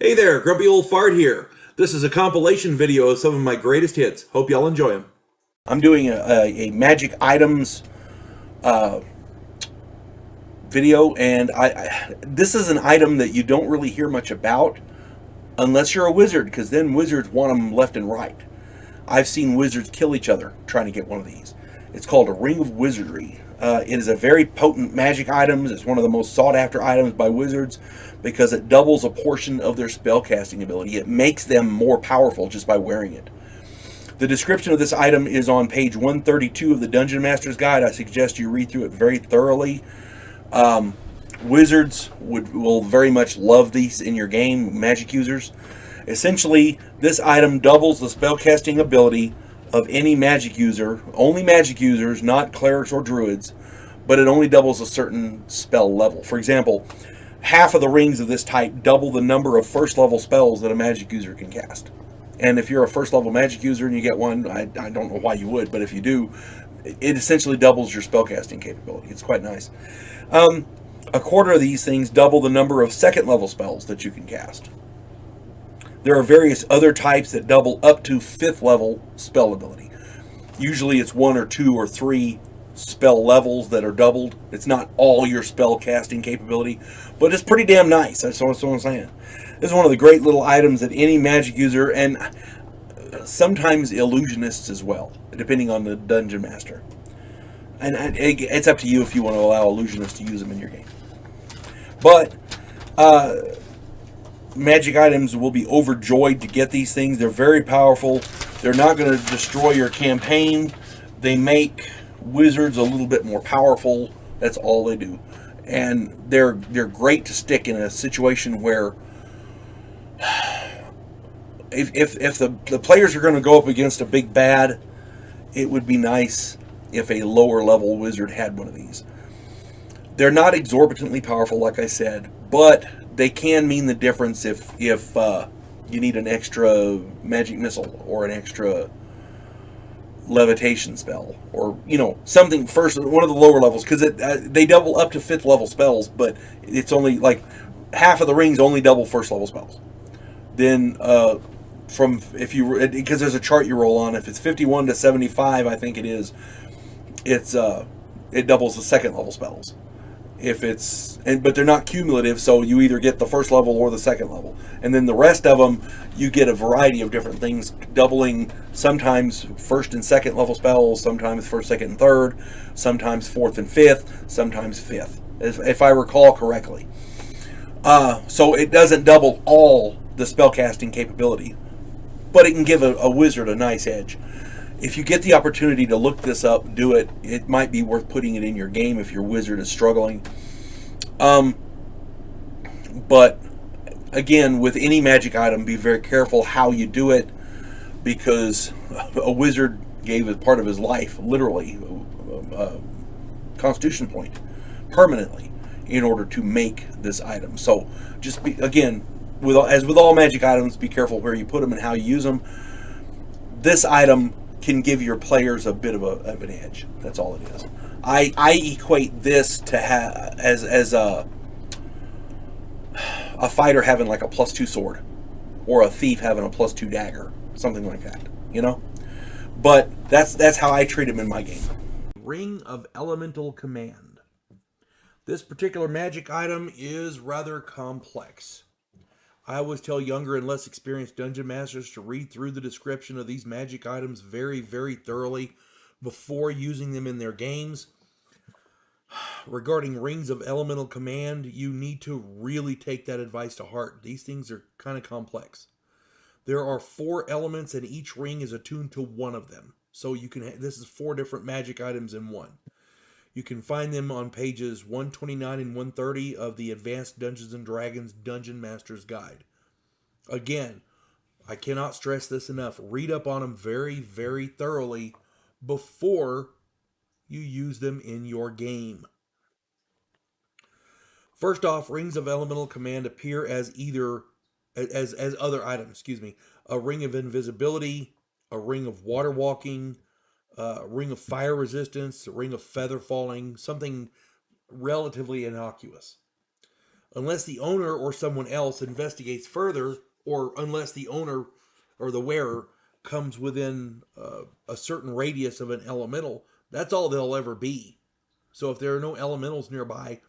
Hey there, Grumpy Old Fart here. This is a compilation video of some of my greatest hits. Hope y'all enjoy them. I'm doing a magic items video, and this is an item that you don't really hear much about unless you're a wizard, because then wizards want them left and right. I've seen wizards kill each other trying to get one of these. It's called a Ring of Wizardry. It is a very potent magic item. It's one of the most sought after items by wizards because it doubles a portion of their spellcasting ability. It makes them more powerful just by wearing it. The description of this item is on page 132 of the Dungeon Master's Guide. I suggest you read through it very thoroughly. Wizards will very much love these in your game, magic users. Essentially, this item doubles the spellcasting ability of any magic user, only magic users, not clerics or druids, but it only doubles a certain spell level. For example, half of the rings of this type double the number of first level spells that a magic user can cast. And if you're a first level magic user and you get one, I don't know why you would, but if you do, it essentially doubles your spellcasting capability. It's quite nice. A quarter of these things double the number of second level spells that you can cast. There are various other types that double up to 5th level spell ability. Usually it's 1 or 2 or 3 spell levels that are doubled. It's not all your spell casting capability, but it's pretty damn nice. That's what I'm saying. This is one of the great little items that any magic user, and sometimes illusionists as well, depending on the dungeon master. And it's up to you if you want to allow illusionists to use them in your game. But magic items will be overjoyed to get these things. They're very powerful. They're not going to destroy your campaign. They make wizards a little bit more powerful. That's all they do. And they're great to stick in a situation where if the players are going to go up against a big bad, it would be nice if a lower level wizard had one of these. They're not exorbitantly powerful, like I said, but they can mean the difference if you need an extra magic missile or an extra levitation spell, or something first, one of the lower levels, because they double up to 5th level spells, but it's only like half of the rings only double first level spells. Then because there's a chart you roll on, if it's 51 to 75, I think it is, it doubles the second level spells. But they're not cumulative, so you either get the first level or the second level. And then the rest of them, you get a variety of different things, doubling sometimes first and second level spells, sometimes first, second, and third, sometimes fourth and fifth, sometimes fifth, if I recall correctly. So it doesn't double all the spellcasting capability, but it can give a wizard a nice edge. If you get the opportunity to look this up, do it. It might be worth putting it in your game if your wizard is struggling. But again, with any magic item, be very careful how you do it, because a wizard gave as part of his life, literally, a constitution point, permanently, in order to make this item. So just again, as with all magic items, be careful where you put them and how you use them. This item can give your players a bit of an edge. That's all it is. I equate this to as a fighter having like a +2 sword, or a thief having a +2 dagger, something like that. But that's how I treat them in my game. Ring of Elemental Command. This particular magic item is rather complex. I always tell younger and less experienced dungeon masters to read through the description of these magic items very, very thoroughly before using them in their games. Regarding Rings of Elemental Command, you need to really take that advice to heart. These things are kind of complex. There are 4 elements, and each ring is attuned to one of them. So this is 4 different magic items in one. You can find them on pages 129 and 130 of the Advanced Dungeons & Dragons Dungeon Master's Guide. Again, I cannot stress this enough. Read up on them very, very thoroughly before you use them in your game. First off, Rings of Elemental Command appear as other items, a ring of invisibility, a ring of water walking, a ring of fire resistance, a ring of feather falling, something relatively innocuous. unless the owner or someone else investigates further, or unless the owner or the wearer comes within a certain radius of an elemental. That's all they'll ever be. So if there are no elementals nearby,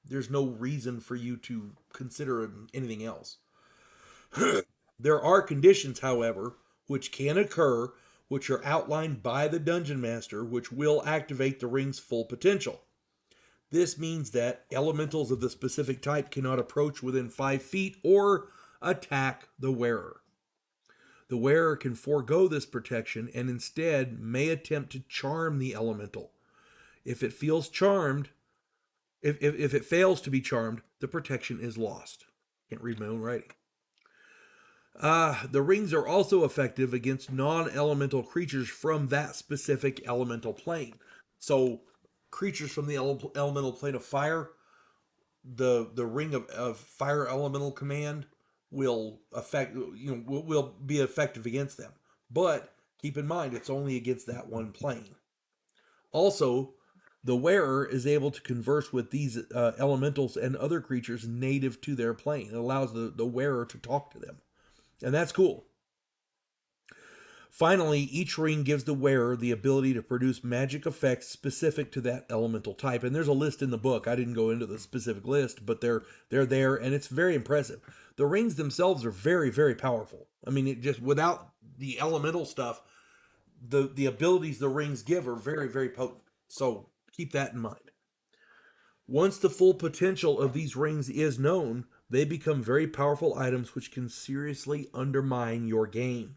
there's no reason for you to consider anything else. There are conditions, however, which can occur, which are outlined by the dungeon master, which will activate the ring's full potential. This means that elementals of the specific type cannot approach within 5 feet or attack the wearer. The wearer can forego this protection and instead may attempt to charm the elemental. If it feels charmed, if it fails to be charmed, the protection is lost. Can't read my own writing. The rings are also effective against non-elemental creatures from that specific elemental plane. So, creatures from the elemental plane of fire, the ring of fire elemental command will affect will be effective against them. But keep in mind, it's only against that one plane. Also, the wearer is able to converse with these elementals and other creatures native to their plane. It allows the wearer to talk to them. And that's cool. Finally, each ring gives the wearer the ability to produce magic effects specific to that elemental type. And there's a list in the book. I didn't go into the specific list, but they're there, and it's very impressive. The rings themselves are very, very powerful. I mean, it just without the elemental stuff, the abilities the rings give are very, very potent. So keep that in mind. Once the full potential of these rings is known, they become very powerful items which can seriously undermine your game.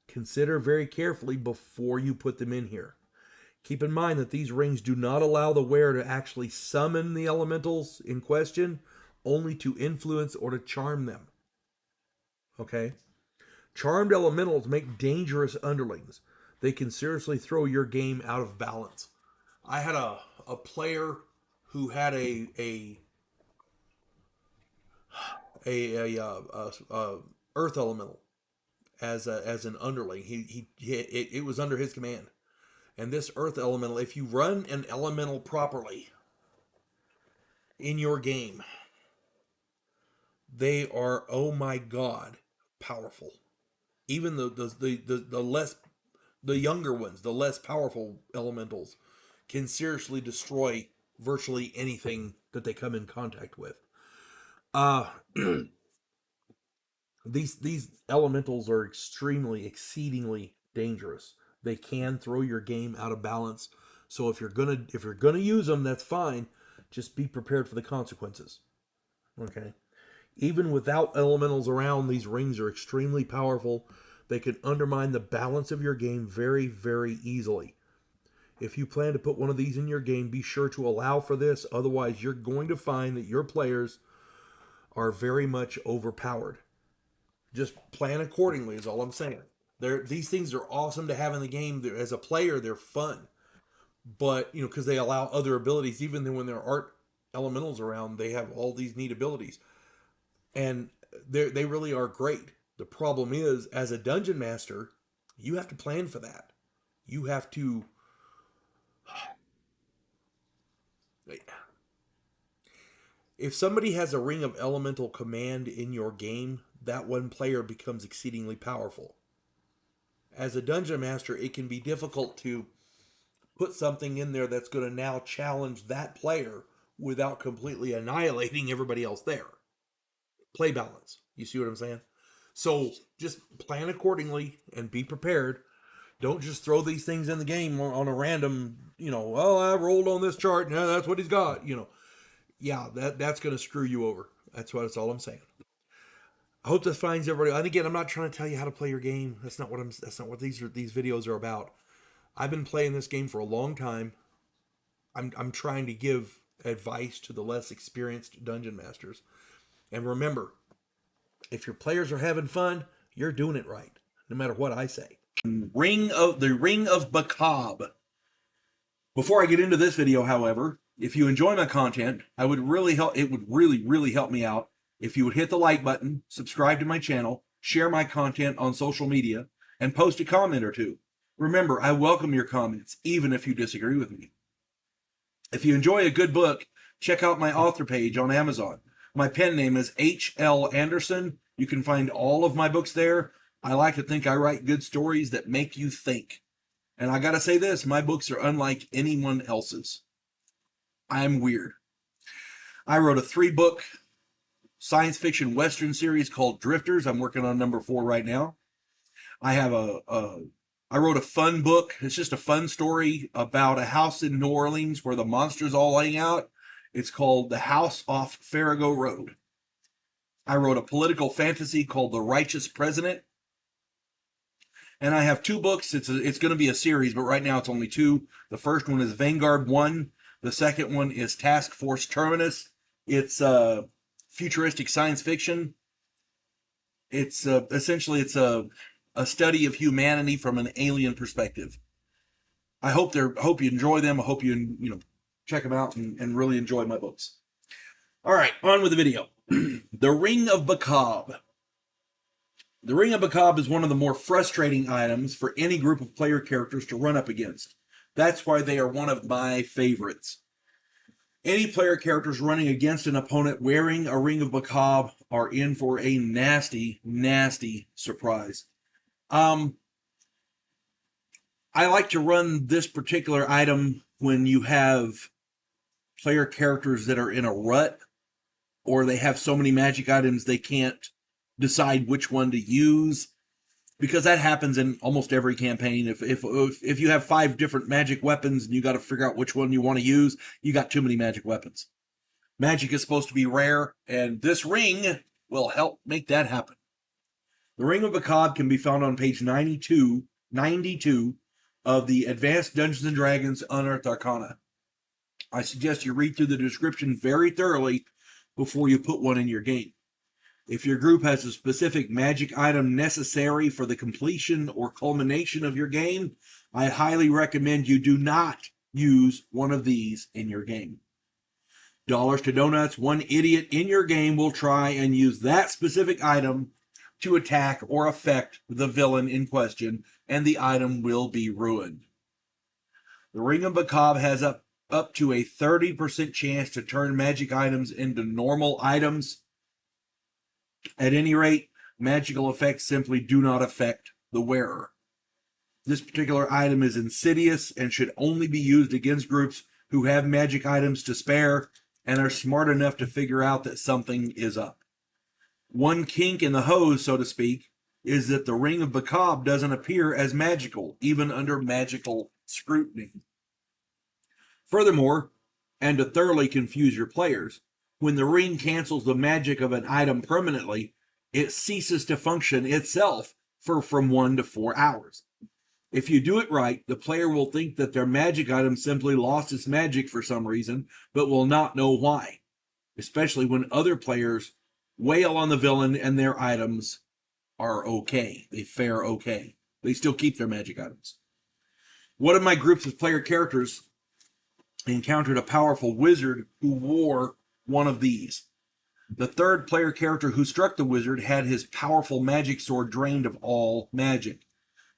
Consider very carefully before you put them in here. Keep in mind that these rings do not allow the wearer to actually summon the elementals in question, only to influence or to charm them. Okay? Charmed elementals make dangerous underlings. They can seriously throw your game out of balance. I had a player who had a earth elemental as an underling. It was under his command. And this earth elemental, if you run an elemental properly in your game, they are, oh my god, powerful. Even the less, the younger ones, the less powerful elementals can seriously destroy virtually anything that they come in contact with. Uh these elementals are exceedingly dangerous. They can throw your game out of balance. So if you're gonna use them, that's fine. Just be prepared for the consequences. Okay. Even without elementals around, these rings are extremely powerful. They can undermine the balance of your game very, very easily. If you plan to put one of these in your game, be sure to allow for this. Otherwise, you're going to find that your players are very much overpowered. Just plan accordingly is all I'm saying. These things are awesome to have in the game. As a player, they're fun, but because they allow other abilities. Even when there aren't elementals around, they have all these neat abilities, and they really are great. The problem is, as a dungeon master, you have to plan for that. You have to. If somebody has a ring of elemental command in your game, that one player becomes exceedingly powerful. As a dungeon master, it can be difficult to put something in there that's going to now challenge that player without completely annihilating everybody else there. Play balance. You see what I'm saying? So just plan accordingly and be prepared. Don't just throw these things in the game on a random, oh, I rolled on this chart. Yeah, that's what he's got. Yeah, that's going to screw you over. That's all I'm saying. I hope this finds everybody. And again, I'm not trying to tell you how to play your game. That's not what these videos are about. I've been playing this game for a long time. I'm trying to give advice to the less experienced dungeon masters. And remember, if your players are having fun, you're doing it right, no matter what I say. The Ring of Macabre. Before I get into this video, however, if you enjoy my content, it would really help me out if you would hit the like button, subscribe to my channel, share my content on social media, and post a comment or two. Remember, I welcome your comments, even if you disagree with me. If you enjoy a good book, check out my author page on Amazon. My pen name is H.L. Anderson. You can find all of my books there. I like to think I write good stories that make you think. And I gotta say this, my books are unlike anyone else's. I'm weird. I wrote a 3-book science fiction Western series called Drifters. I'm working on number 4 right now. I have I wrote a fun book. It's just a fun story about a house in New Orleans where the monsters all hang out. It's called The House Off Farrago Road. I wrote a political fantasy called The Righteous President. And I have 2 books. It's going to be a series, but right now it's only 2. The first one is Vanguard 1. The second one is Task Force Terminus. It's futuristic science fiction. It's essentially it's a study of humanity from an alien perspective. Hope you enjoy them. I hope you check them out and really enjoy my books. All right, on with the video. The Ring of Bacab. The Ring of Bacab is one of the more frustrating items for any group of player characters to run up against. That's why they are one of my favorites. Any player characters running against an opponent wearing a Ring of Bacab are in for a nasty, nasty surprise. I like to run this particular item when you have player characters that are in a rut, or they have so many magic items they can't decide which one to use, because that happens in almost every campaign. If you have 5 different magic weapons and you got to figure out which one you want to use, you got too many magic weapons. Magic is supposed to be rare, and this ring will help make that happen. The Ring of Bacab can be found on page 92 of the Advanced Dungeons & Dragons Unearthed Arcana. I suggest you read through the description very thoroughly before you put one in your game. If your group has a specific magic item necessary for the completion or culmination of your game, I highly recommend you do not use one of these in your game. Dollars to donuts, one idiot in your game will try and use that specific item to attack or affect the villain in question, and the item will be ruined. The Ring of Bacab has up to a 30% chance to turn magic items into normal items. At any rate, magical effects simply do not affect the wearer. This particular item is insidious and should only be used against groups who have magic items to spare and are smart enough to figure out that something is up. One kink in the hose, so to speak, is that the Ring of Bacab doesn't appear as magical, even under magical scrutiny. Furthermore, and to thoroughly confuse your players, when the ring cancels the magic of an item permanently, it ceases to function itself for from 1 to 4 hours. If you do it right, the player will think that their magic item simply lost its magic for some reason, but will not know why, especially when other players wail on the villain and their items are okay. They fare okay. They still keep their magic items. One of my groups of player characters encountered a powerful wizard who wore one of these. The 3rd player character who struck the wizard had his powerful magic sword drained of all magic.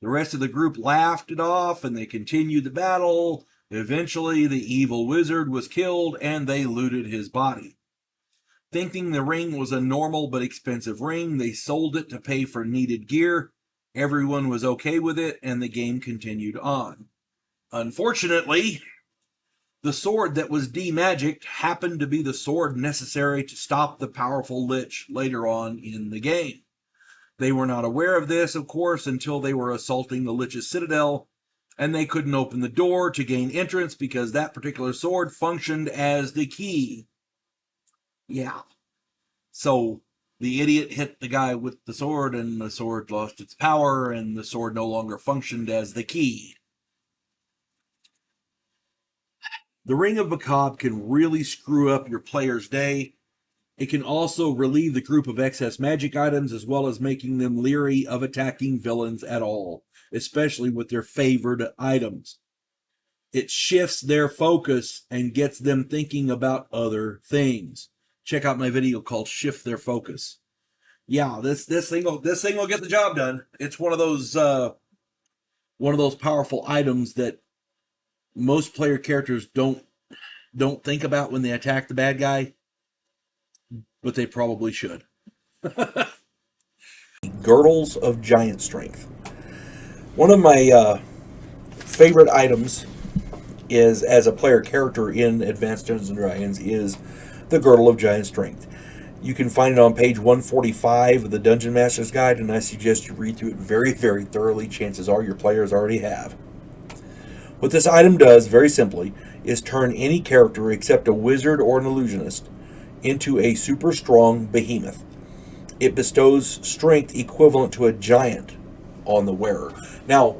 The rest of the group laughed it off and they continued the battle. Eventually, the evil wizard was killed and they looted his body. Thinking the ring was a normal but expensive ring, they sold it to pay for needed gear. Everyone was okay with it and the game continued on. Unfortunately, the sword that was demagicked happened to be the sword necessary to stop the powerful lich later on in the game. They were not aware of this, of course, until they were assaulting the lich's citadel, and they couldn't open the door to gain entrance because that particular sword functioned as the key. Yeah. So the idiot hit the guy with the sword, and the sword lost its power, and the sword no longer functioned as the key. The Ring of Bacab can really screw up your player's day. It can also relieve the group of excess magic items, as well as making them leery of attacking villains at all, especially with their favored items. It shifts their focus and gets them thinking about other things. Check out my video called Shift Their Focus. Yeah, this thing will get the job done. It's one of those powerful items that most player characters don't think about when they attack the bad guy. but they probably should. Girdles of Giant Strength. One of my favorite items is as a player character in Advanced Dungeons and Dragons is the Girdle of Giant Strength. You can find it on page 145 of the Dungeon Master's Guide, and I suggest you read through it very, very thoroughly. Chances are your players already have. What this item does, very simply, is turn any character except a wizard or an illusionist into a super strong behemoth. It bestows strength equivalent to a giant on the wearer. Now,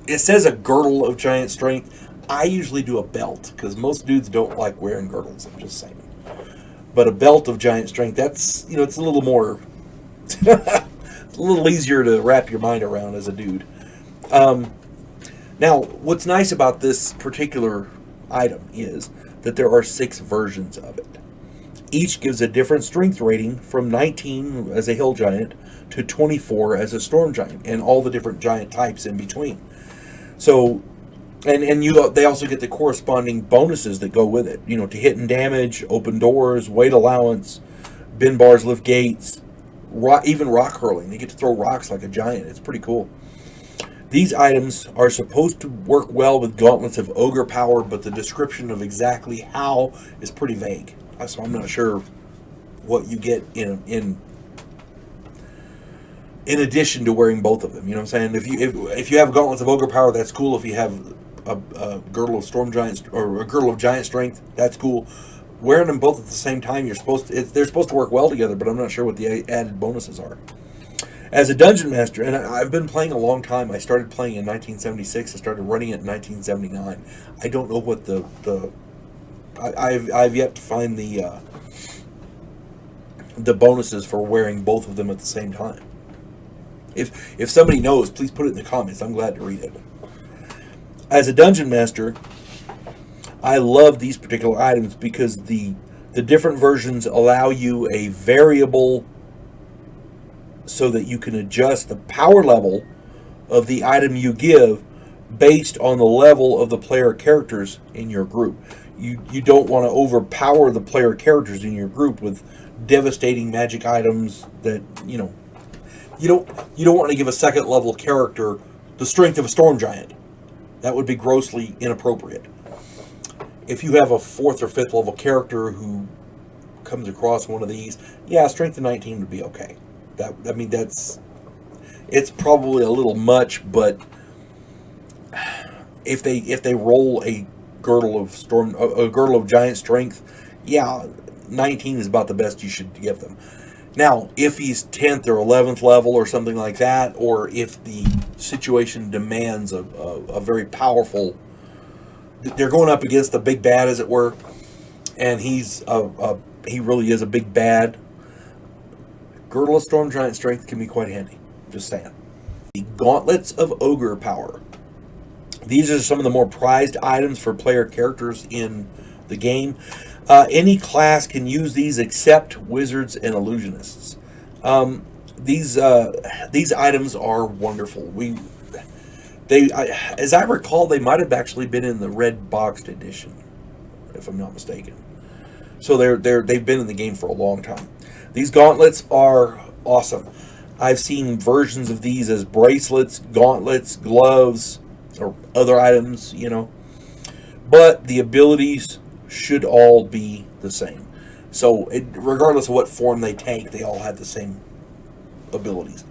it says a girdle of giant strength. I usually do a belt because most dudes don't like wearing girdles. I'm just saying. But a belt of giant strength, that's, it's a little more, it's a little easier to wrap your mind around as a dude. Now, what's nice about this particular item is that there are 6 versions of it. Each gives a different strength rating from 19 as a hill giant to 24 as a storm giant, and all the different giant types in between. So, they also get the corresponding bonuses that go with it. To hit and damage, open doors, weight allowance, bend bars, lift gates, even rock hurling. They get to throw rocks like a giant. It's pretty cool. These items are supposed to work well with gauntlets of ogre power, but the description of exactly how is pretty vague. So I'm not sure what you get in addition to wearing both of them. You know what I'm saying? If you have gauntlets of ogre power, that's cool. If you have a girdle of storm giant or a girdle of giant strength, that's cool. Wearing them both at the same time, they're supposed to work well together, but I'm not sure what the added bonuses are. As a dungeon master, and I've been playing a long time. I started playing in 1976. I started running it in 1979. I don't know what I've yet to find the bonuses for wearing both of them at the same time. If somebody knows, please put it in the comments. I'm glad to read it. As a dungeon master, I love these particular items because the different versions allow you a variable so that you can adjust the power level of the item you give based on the level of the player characters in your group. You don't want to overpower the player characters in your group with devastating magic items that, you don't want to give a second level character the strength of a storm giant. That would be grossly inappropriate. If you have a 4th or 5th level character who comes across one of these, strength of 19 would be okay. It's probably a little much, but if they roll a girdle of giant strength, 19 is about the best you should give them. Now, if he's 10th or 11th level or something like that, or if the situation demands a very powerful, they're going up against the big bad, as it were, and he really is a big bad. Girdle of Storm Giant Strength can be quite handy. Just saying. The Gauntlets of Ogre Power. These are some of the more prized items for player characters in the game. Any class can use these except wizards and illusionists. These items are wonderful. As I recall, they might have actually been in the red boxed edition, if I'm not mistaken. So they've been in the game for a long time. These gauntlets are awesome. I've seen versions of these as bracelets, gauntlets, gloves, or other items, But the abilities should all be the same. So regardless of what form they take, they all have the same abilities.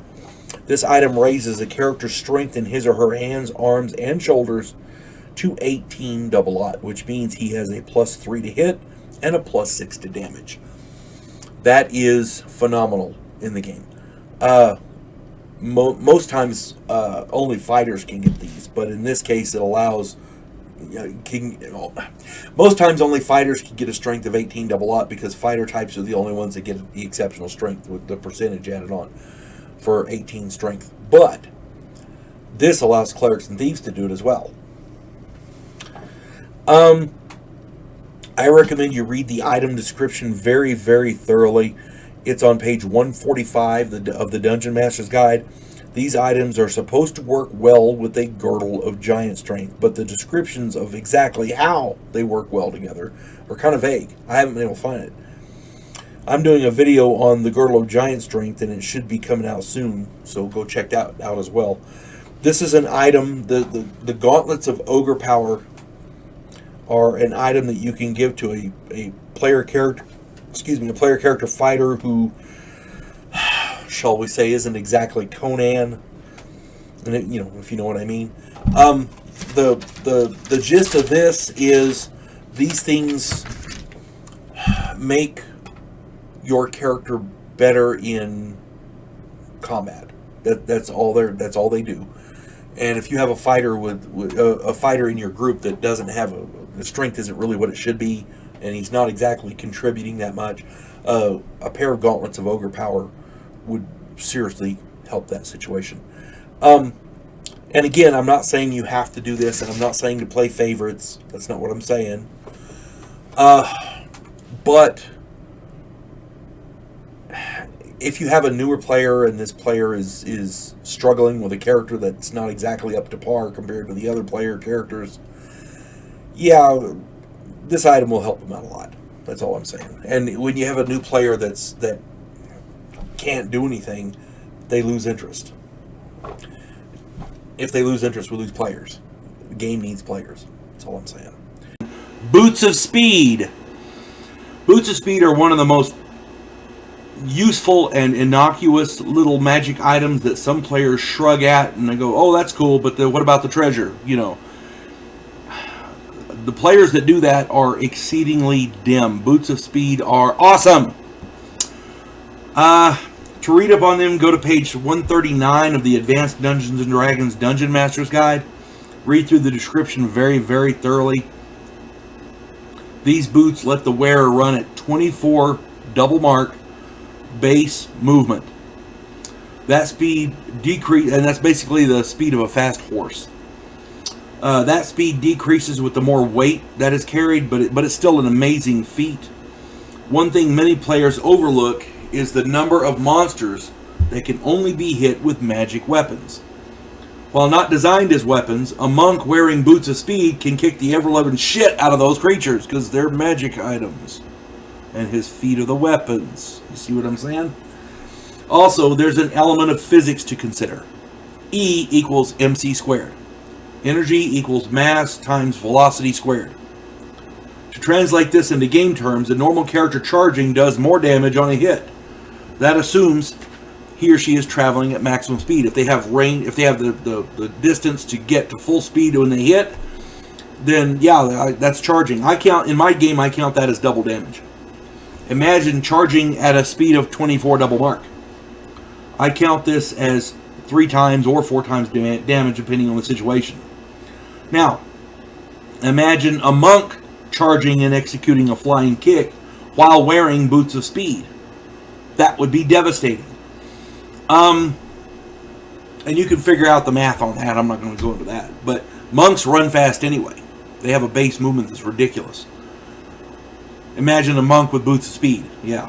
This item raises a character's strength in his or her hands, arms, and shoulders to 18 double-aught, which means he has a +3 to hit and a +6 to damage. That is phenomenal in the game. Most times, only fighters can get these, but in this case, it allows. Most times, only fighters can get a strength of 18 double-aught because fighter types are the only ones that get the exceptional strength with the percentage added on for 18 strength. But this allows clerics and thieves to do it as well. I recommend you read the item description very, very thoroughly. It's on page 145 of the Dungeon Master's Guide. These items are supposed to work well with a girdle of giant strength, but the descriptions of exactly how they work well together are kind of vague. I haven't been able to find it. I'm doing a video on the Girdle of Giant Strength, and it should be coming out soon, so go check that out as well. This is an item, the Gauntlets of Ogre Power are an item that you can give to a player character, a player character fighter who, shall we say, isn't exactly Conan, and it, if you know what I mean. The gist of this is these things make your character better in combat. That's all they do. And if you have a fighter with a fighter in your group that doesn't have the strength isn't really what it should be, and he's not exactly contributing that much, a pair of Gauntlets of Ogre Power would seriously help that situation. And again, I'm not saying you have to do this, and I'm not saying to play favorites. That's not what I'm saying. But if you have a newer player and this player is struggling with a character that's not exactly up to par compared to the other player characters, yeah, this item will help them out a lot. That's all I'm saying. And when you have a new player that can't do anything, they lose interest. If they lose interest, we lose players. The game needs players. That's all I'm saying. Boots of Speed. Boots of Speed are one of the most useful and innocuous little magic items that some players shrug at and they go, oh, that's cool, but what about the treasure? The players that do that are exceedingly dim. Boots of Speed are awesome. To read up on them, go to page 139 of the Advanced Dungeons & Dragons Dungeon Master's Guide. Read through the description very, very thoroughly. These boots let the wearer run at 24 double mark base movement. That speed decrease, and that's basically the speed of a fast horse. That speed decreases with the more weight that is carried, but it's still an amazing feat. One thing many players overlook is the number of monsters that can only be hit with magic weapons. While not designed as weapons, a monk wearing Boots of Speed can kick the ever-loving shit out of those creatures because they're magic items. And his feet are the weapons. You see what I'm saying? Also, there's an element of physics to consider. E equals mc squared. Energy equals mass times velocity squared. To translate this into game terms, a normal character charging does more damage on a hit. That assumes he or she is traveling at maximum speed. If they have range, if they have the distance to get to full speed when they hit, then yeah, that's charging. In my game, I count that as double damage. Imagine charging at a speed of 24 double mark. I count this as 3 times or 4 times damage depending on the situation. Now, imagine a monk charging and executing a flying kick while wearing Boots of Speed. That would be devastating. And you can figure out the math on that. I'm not going to go into that. But monks run fast anyway. They have a base movement that's ridiculous. Imagine a monk with Boots of Speed. Yeah.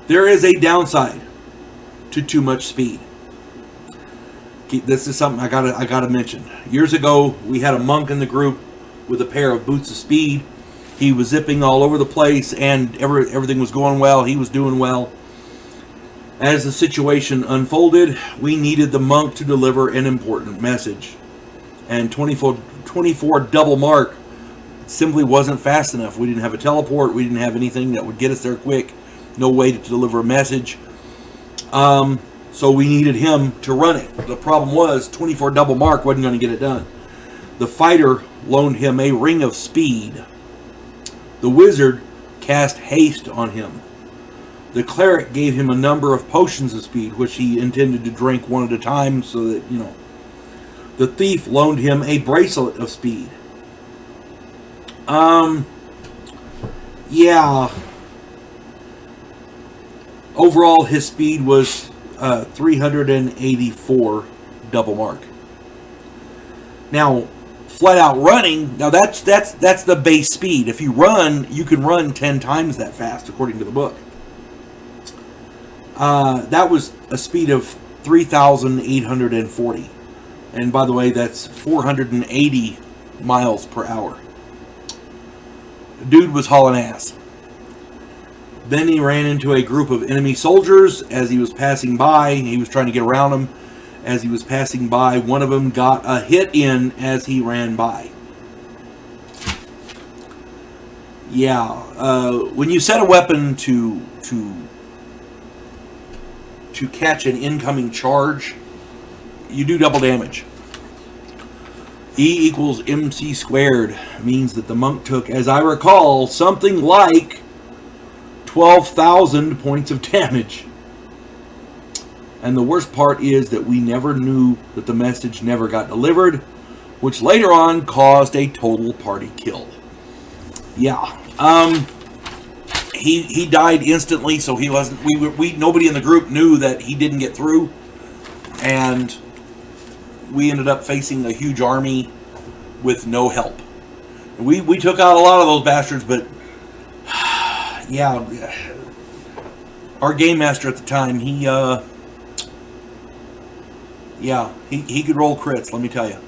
There is a downside to too much speed. This is something I gotta mention. Years ago, we had a monk in the group with a pair of Boots of Speed. He was zipping all over the place, and everything was going well. He was doing well. As the situation unfolded, we needed the monk to deliver an important message. And 24 double mark simply wasn't fast enough. We didn't have a teleport. We didn't have anything that would get us there quick. No way to deliver a message. So we needed him to run it. The problem was 24 double mark wasn't going to get it done. The fighter loaned him a ring of speed. The wizard cast haste on him. The cleric gave him a number of potions of speed, which he intended to drink one at a time so that, The thief loaned him a bracelet of speed. Yeah. Overall, his speed was 384 double mark. Now, flat out running, now that's the base speed. If you run, you can run 10 times that fast, according to the book. That was a speed of 3,840. And by the way, that's 480 miles per hour. Dude was hauling ass. Then he ran into a group of enemy soldiers as he was passing by. He was trying to get around them. As he was passing by, one of them got a hit in as he ran by. Yeah, when you set a weapon to catch an incoming charge, you do double damage. E equals MC squared means that the monk took, as I recall, something like 12,000 points of damage. And the worst part is that we never knew that the message never got delivered, which later on caused a total party kill. Yeah. He died instantly, so he wasn't. Nobody in the group knew that he didn't get through, and we ended up facing a huge army with no help. We took out a lot of those bastards, but yeah, our game master at the time, he could roll crits. Let me tell you.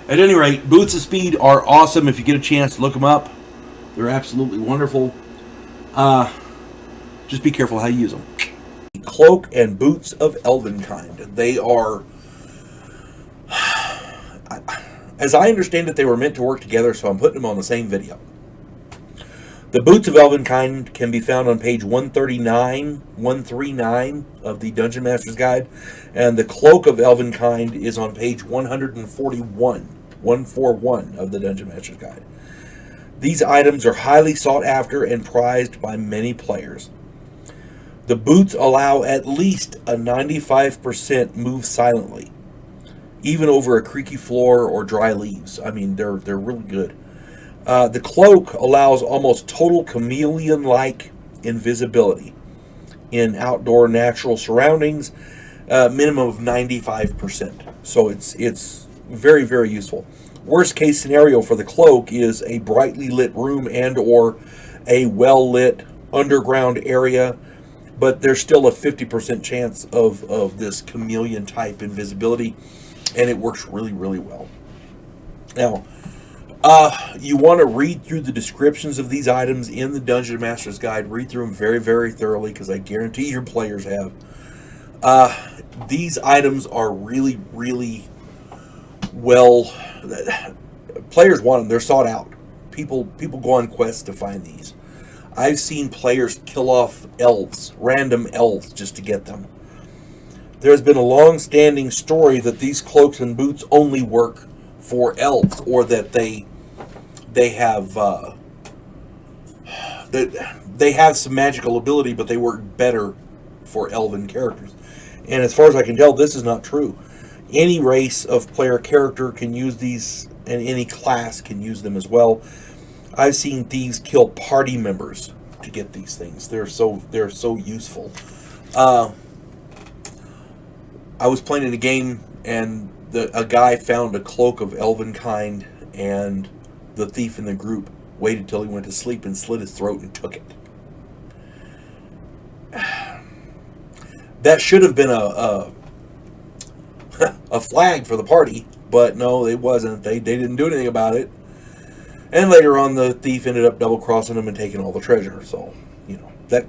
At any rate, Boots of Speed are awesome. If you get a chance to look them up, they're absolutely wonderful. Just be careful how you use them. Cloak and Boots of Elvenkind. They are, as I understand it, they were meant to work together, so I'm putting them on the same video. The Boots of Elvenkind can be found on page 139 of the Dungeon Master's Guide, and the Cloak of Elvenkind is on page 141 of the Dungeon Master's Guide. These items are highly sought after and prized by many players. The boots allow at least a 95% move silently, even over a creaky floor or dry leaves. I mean, they're really good. The cloak allows almost total chameleon-like invisibility in outdoor natural surroundings, minimum of 95%. So it's very, very useful. Worst case scenario for the cloak is a brightly lit room and or a well-lit underground area, but there's still a 50% chance of this chameleon type invisibility, and it works really, really well. Now, you want to read through the descriptions of these items in the Dungeon Master's Guide. Read through them very, very thoroughly, because I guarantee your players have. These items are really, really well. Players want them. They're sought out. People go on quests to find these. I've seen players kill off elves, random elves, just to get them. There's been a long-standing story that these cloaks and boots only work for elves, or that they have they have some magical ability, but they work better for elven characters. And as far as I can tell, this is not true. Any race of player character can use these, and any class can use them as well. I've seen thieves kill party members to get these things. They're so useful. I was playing in a game, and a guy found a cloak of Elvenkind, and the thief in the group waited till he went to sleep and slit his throat and took it. That should have been a flag for the party, but no, it wasn't. They didn't do anything about it. And later on, the thief ended up double-crossing him and taking all the treasure. So, that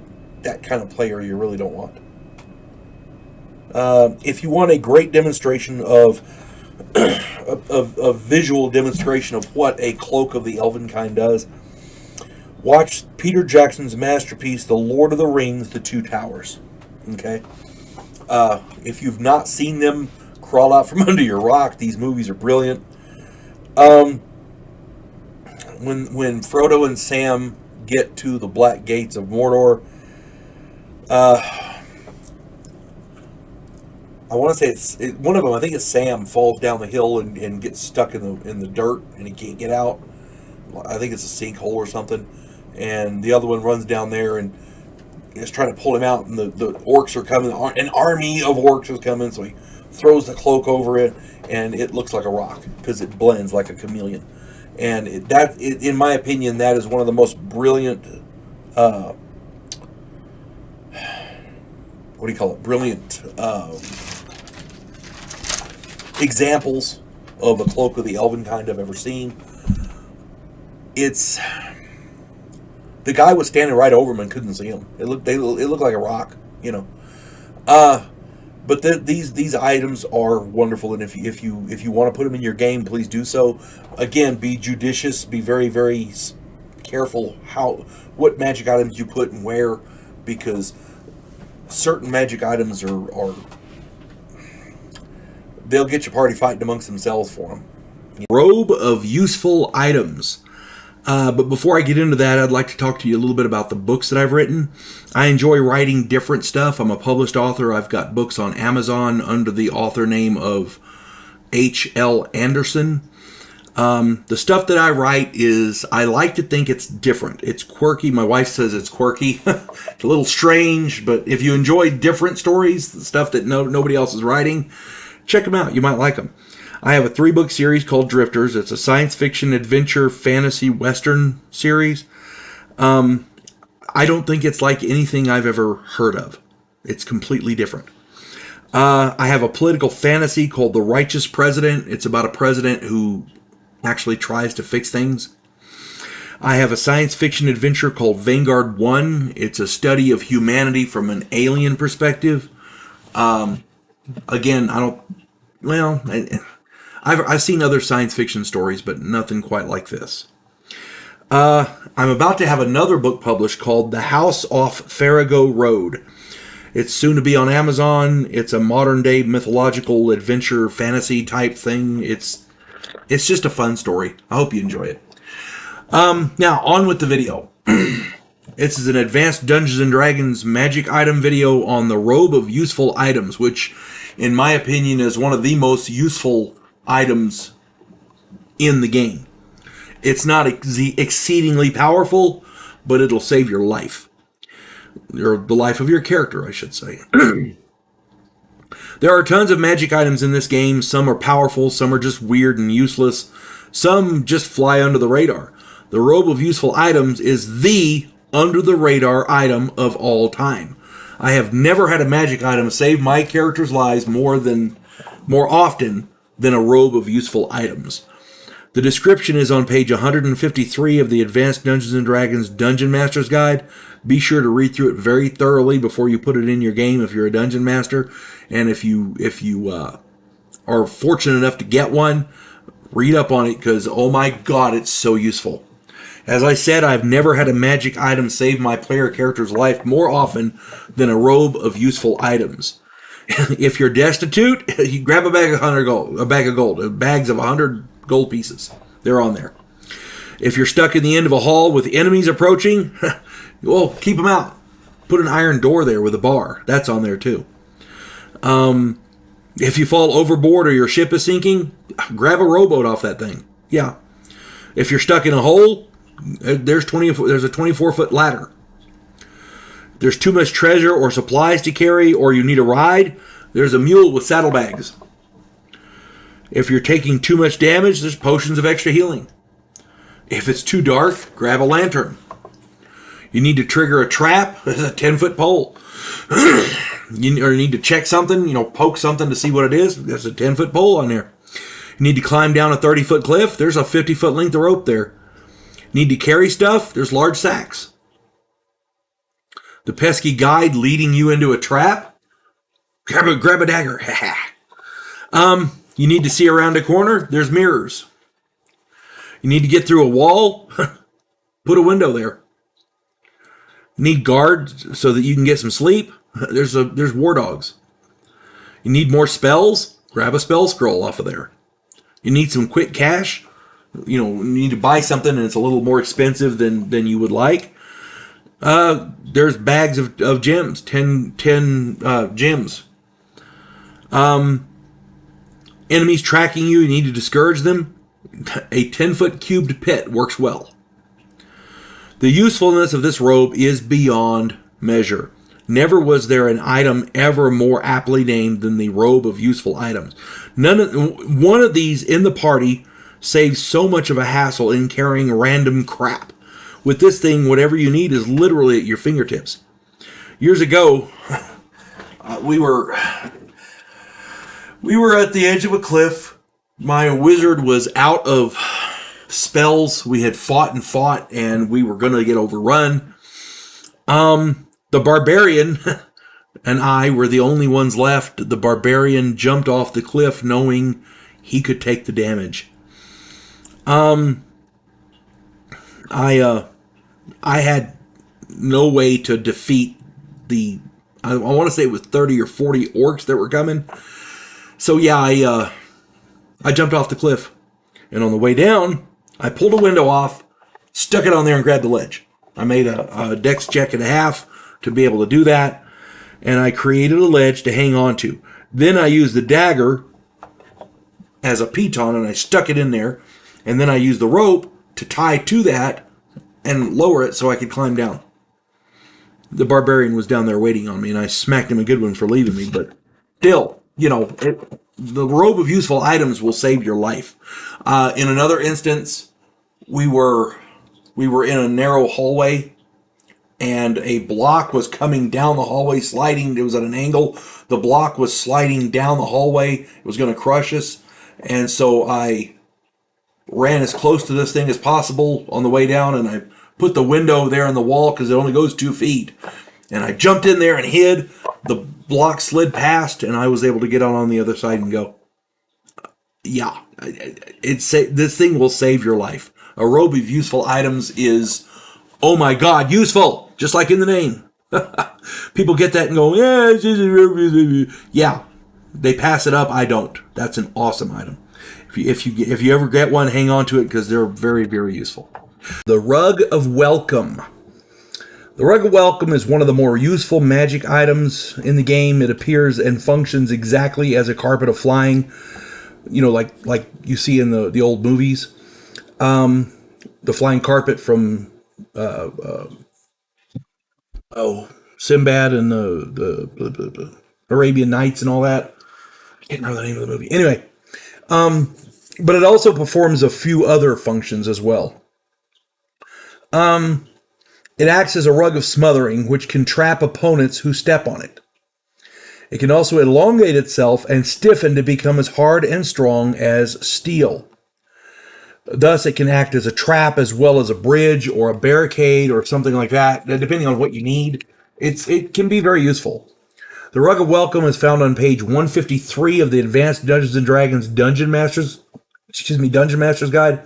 kind of player you really don't want. If you want a great demonstration of a visual demonstration of what a cloak of the Elvenkind does, watch Peter Jackson's masterpiece, The Lord of the Rings: The Two Towers. Okay? If you've not seen them, crawl out from under your rock. These movies are brilliant. When Frodo and Sam get to the Black Gates of Mordor, I want to say one of them. I think it's Sam falls down the hill and gets stuck in the dirt, and he can't get out. I think it's a sinkhole or something. And the other one runs down there and is trying to pull him out, and the orcs are coming. An army of orcs is coming, so he throws the cloak over it, and it looks like a rock because it blends like a chameleon. And in my opinion, that is one of the most brilliant, brilliant examples of a cloak of the Elvenkind I've ever seen. It's The guy was standing right over him and couldn't see him. It looked like a rock, you know. But these items are wonderful, and if you want to put them in your game, please do so. Again, be judicious, be very very careful what magic items you put and where, because certain magic items are they'll get your party fighting amongst themselves for them. Robe of useful items. But before I get into that, I'd like to talk to you a little bit about the books that I've written. I enjoy writing different stuff. I'm a published author. I've got books on Amazon under the author name of H.L. Anderson. The stuff that I write I like to think it's different. It's quirky. My wife says it's quirky. It's a little strange, but if you enjoy different stories, the stuff that nobody else is writing, check them out. You might like them. I have a 3-book series called Drifters. It's a science fiction, adventure, fantasy, western series. I don't think it's like anything I've ever heard of. It's completely different. I have a political fantasy called The Righteous President. It's about a president who actually tries to fix things. I have a science fiction adventure called Vanguard 1. It's a study of humanity from an alien perspective. Again, I've seen other science fiction stories, but nothing quite like this. I'm about to have another book published called The House Off Farrago Road. It's soon to be on Amazon. It's a modern-day mythological adventure fantasy type thing. It's just a fun story. I hope you enjoy it. Now, on with the video. This is an advanced Dungeons & Dragons magic item video on the Robe of Useful Items, which, in my opinion, is one of the most useful items in the game. It's not exceedingly powerful, but it'll save your life. Or the life of your character, I should say. There are tons of magic items in this game. Some are powerful, some are just weird and useless. Some just fly under the radar. The Robe of Useful Items is the under-the-radar item of all time. I have never had a magic item save my character's lives more often than a Robe of Useful Items. The description is on page 153 of the Advanced Dungeons & Dragons Dungeon Master's Guide. Be sure to read through it very thoroughly before you put it in your game if you're a Dungeon Master. And if you are fortunate enough to get one, read up on it, because, oh my god, it's so useful. As I said, I've never had a magic item save my player character's life more often than a Robe of Useful Items. If you're destitute, you grab a bag of bags of 100 gold pieces. They're on there. If you're stuck in the end of a hall with enemies approaching, well, keep them out. Put an iron door there with a bar. That's on there too. If you fall overboard or your ship is sinking, grab a rowboat off that thing. Yeah. If you're stuck in a hole, there's a 24-foot ladder. If there's too much treasure or supplies to carry, or you need a ride, there's a mule with saddlebags. If you're taking too much damage, there's potions of extra healing. If it's too dark, grab a lantern. You need to trigger a trap, there's a 10-foot pole. You need to check something, poke something to see what it is, there's a 10-foot pole on there. You need to climb down a 30-foot cliff, there's a 50-foot length of rope there. Need to carry stuff, there's large sacks. The pesky guide leading you into a trap, grab a dagger. You need to see around a corner, there's mirrors. You need to get through a wall, put a window there. Need guards so that you can get some sleep, there's war dogs. You need more spells, grab a spell scroll off of there. You need some quick cash, you need to buy something and it's a little more expensive than you would like. There's bags of gems, 10 gems. Enemies tracking you need to discourage them. A 10-foot cubed pit works well. The usefulness of this robe is beyond measure. Never was there an item ever more aptly named than the Robe of Useful Items. One of these in the party saves so much of a hassle in carrying random crap. With this thing, whatever you need is literally at your fingertips. Years ago, we were at the edge of a cliff. My wizard was out of spells. We had fought and fought, and we were going to get overrun. The barbarian and I were the only ones left. The barbarian jumped off the cliff knowing he could take the damage. I had no way to defeat I want to say it was 30 or 40 orcs that were coming. So yeah, I jumped off the cliff, and on the way down, I pulled a window off, stuck it on there, and grabbed the ledge. I made a dex check and a half to be able to do that, and I created a ledge to hang on to. Then I used the dagger as a piton, and I stuck it in there, and then I used the rope to tie to that and lower it so I could climb down. The barbarian was down there waiting on me, and I smacked him a good one for leaving me, but still, the robe of useful items will save your life. In another instance, we were in a narrow hallway, and a block was coming down the hallway, sliding. It was at an angle. The block was sliding down the hallway. It was going to crush us, and so I ran as close to this thing as possible on the way down, and I put the window there in the wall because it only goes 2 feet. And I jumped in there and hid. The block slid past, and I was able to get on the other side and go. Yeah, this thing will save your life. A robe of useful items is, oh my God, useful, just like in the name. People get that and go, yeah, it's just a robe. Yeah, they pass it up. I don't. That's an awesome item. If you ever get one, hang on to it because they're very, very useful. The Rug of Welcome. The Rug of Welcome is one of the more useful magic items in the game. It appears and functions exactly as a carpet of flying, like you see in the old movies. The flying carpet from Sinbad and the Arabian Nights and all that. I can't remember the name of the movie. Anyway, but it also performs a few other functions as well. It acts as a rug of smothering, which can trap opponents who step on it. It can also elongate itself and stiffen to become as hard and strong as steel. Thus, it can act as a trap as well as a bridge or a barricade or something like that, depending on what you need. It can be very useful. The Rug of Welcome is found on page 153 of the Advanced Dungeons & Dragons Dungeon Master's Guide.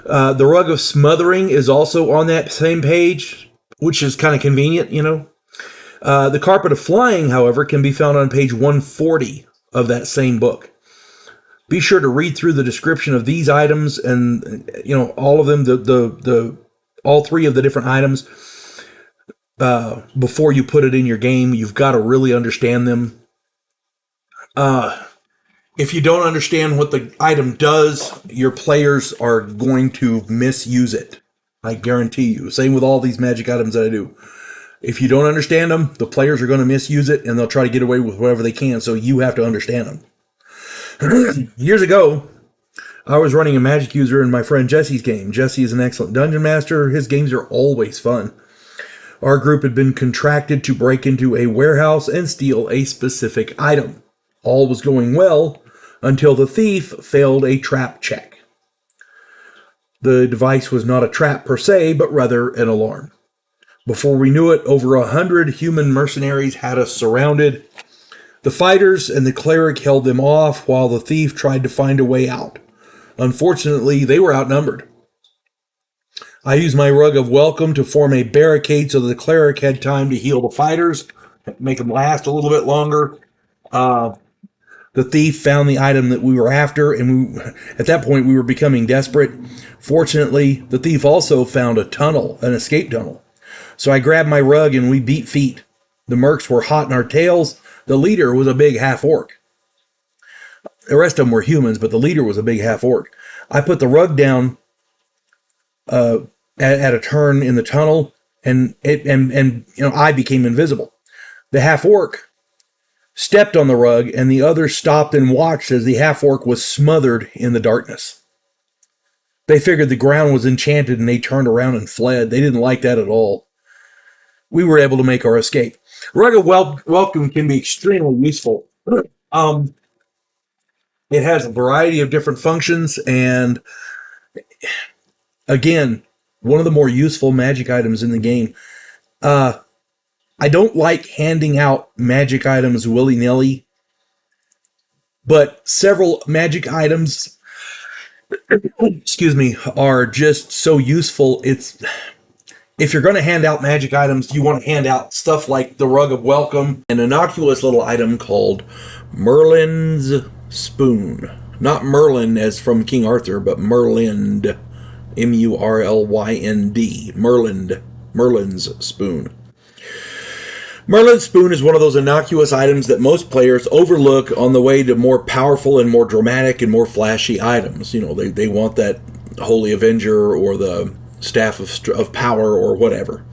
The Rug of Smothering is also on that same page, which is kind of convenient, The Carpet of Flying, however, can be found on page 140 of that same book. Be sure to read through the description of these items and, all of them, all three of the different items, before you put it in your game. You've got to really understand them. If you don't understand what the item does, your players are going to misuse it. I guarantee you. Same with all these magic items that I do. If you don't understand them, the players are going to misuse it, and they'll try to get away with whatever they can, so you have to understand them. Years ago, I was running a magic user in my friend Jesse's game. Jesse is an excellent dungeon master. His games are always fun. Our group had been contracted to break into a warehouse and steal a specific item. All was going well until the thief failed a trap check. The device was not a trap per se, but rather an alarm. Before we knew it, over 100 human mercenaries had us surrounded. The fighters and the cleric held them off while the thief tried to find a way out. Unfortunately, they were outnumbered. I used my Rug of Welcome to form a barricade so the cleric had time to heal the fighters, make them last a little bit longer. The thief found the item that we were after, and at that point we were becoming desperate. Fortunately, the thief also found an escape tunnel. So I grabbed my rug and we beat feet. The mercs were hot in our tails. The leader was a big half-orc. The rest of them were humans, but the leader was a big half-orc. I put the rug down at a turn in the tunnel, and I became invisible. The half-orc stepped on the rug, and the others stopped and watched as the half-orc was smothered in the darkness. They figured the ground was enchanted, and they turned around and fled. They didn't like that at all. We were able to make our escape. Rug of Welcome can be extremely useful. It has a variety of different functions, and Again, one of the more useful magic items in the game. I don't like handing out magic items willy-nilly, but several magic items, excuse me, are just so useful. It's if you're going to hand out magic items, you want to hand out stuff like the Rug of Welcome, an innocuous little item called Merlin's Spoon. Not Merlin as from King Arthur, but Merlind, Murlynd, Merlin's Spoon. Merlin's Spoon is one of those innocuous items that most players overlook on the way to more powerful and more dramatic and more flashy items. You know, they want that Holy Avenger or the Staff of Power or whatever.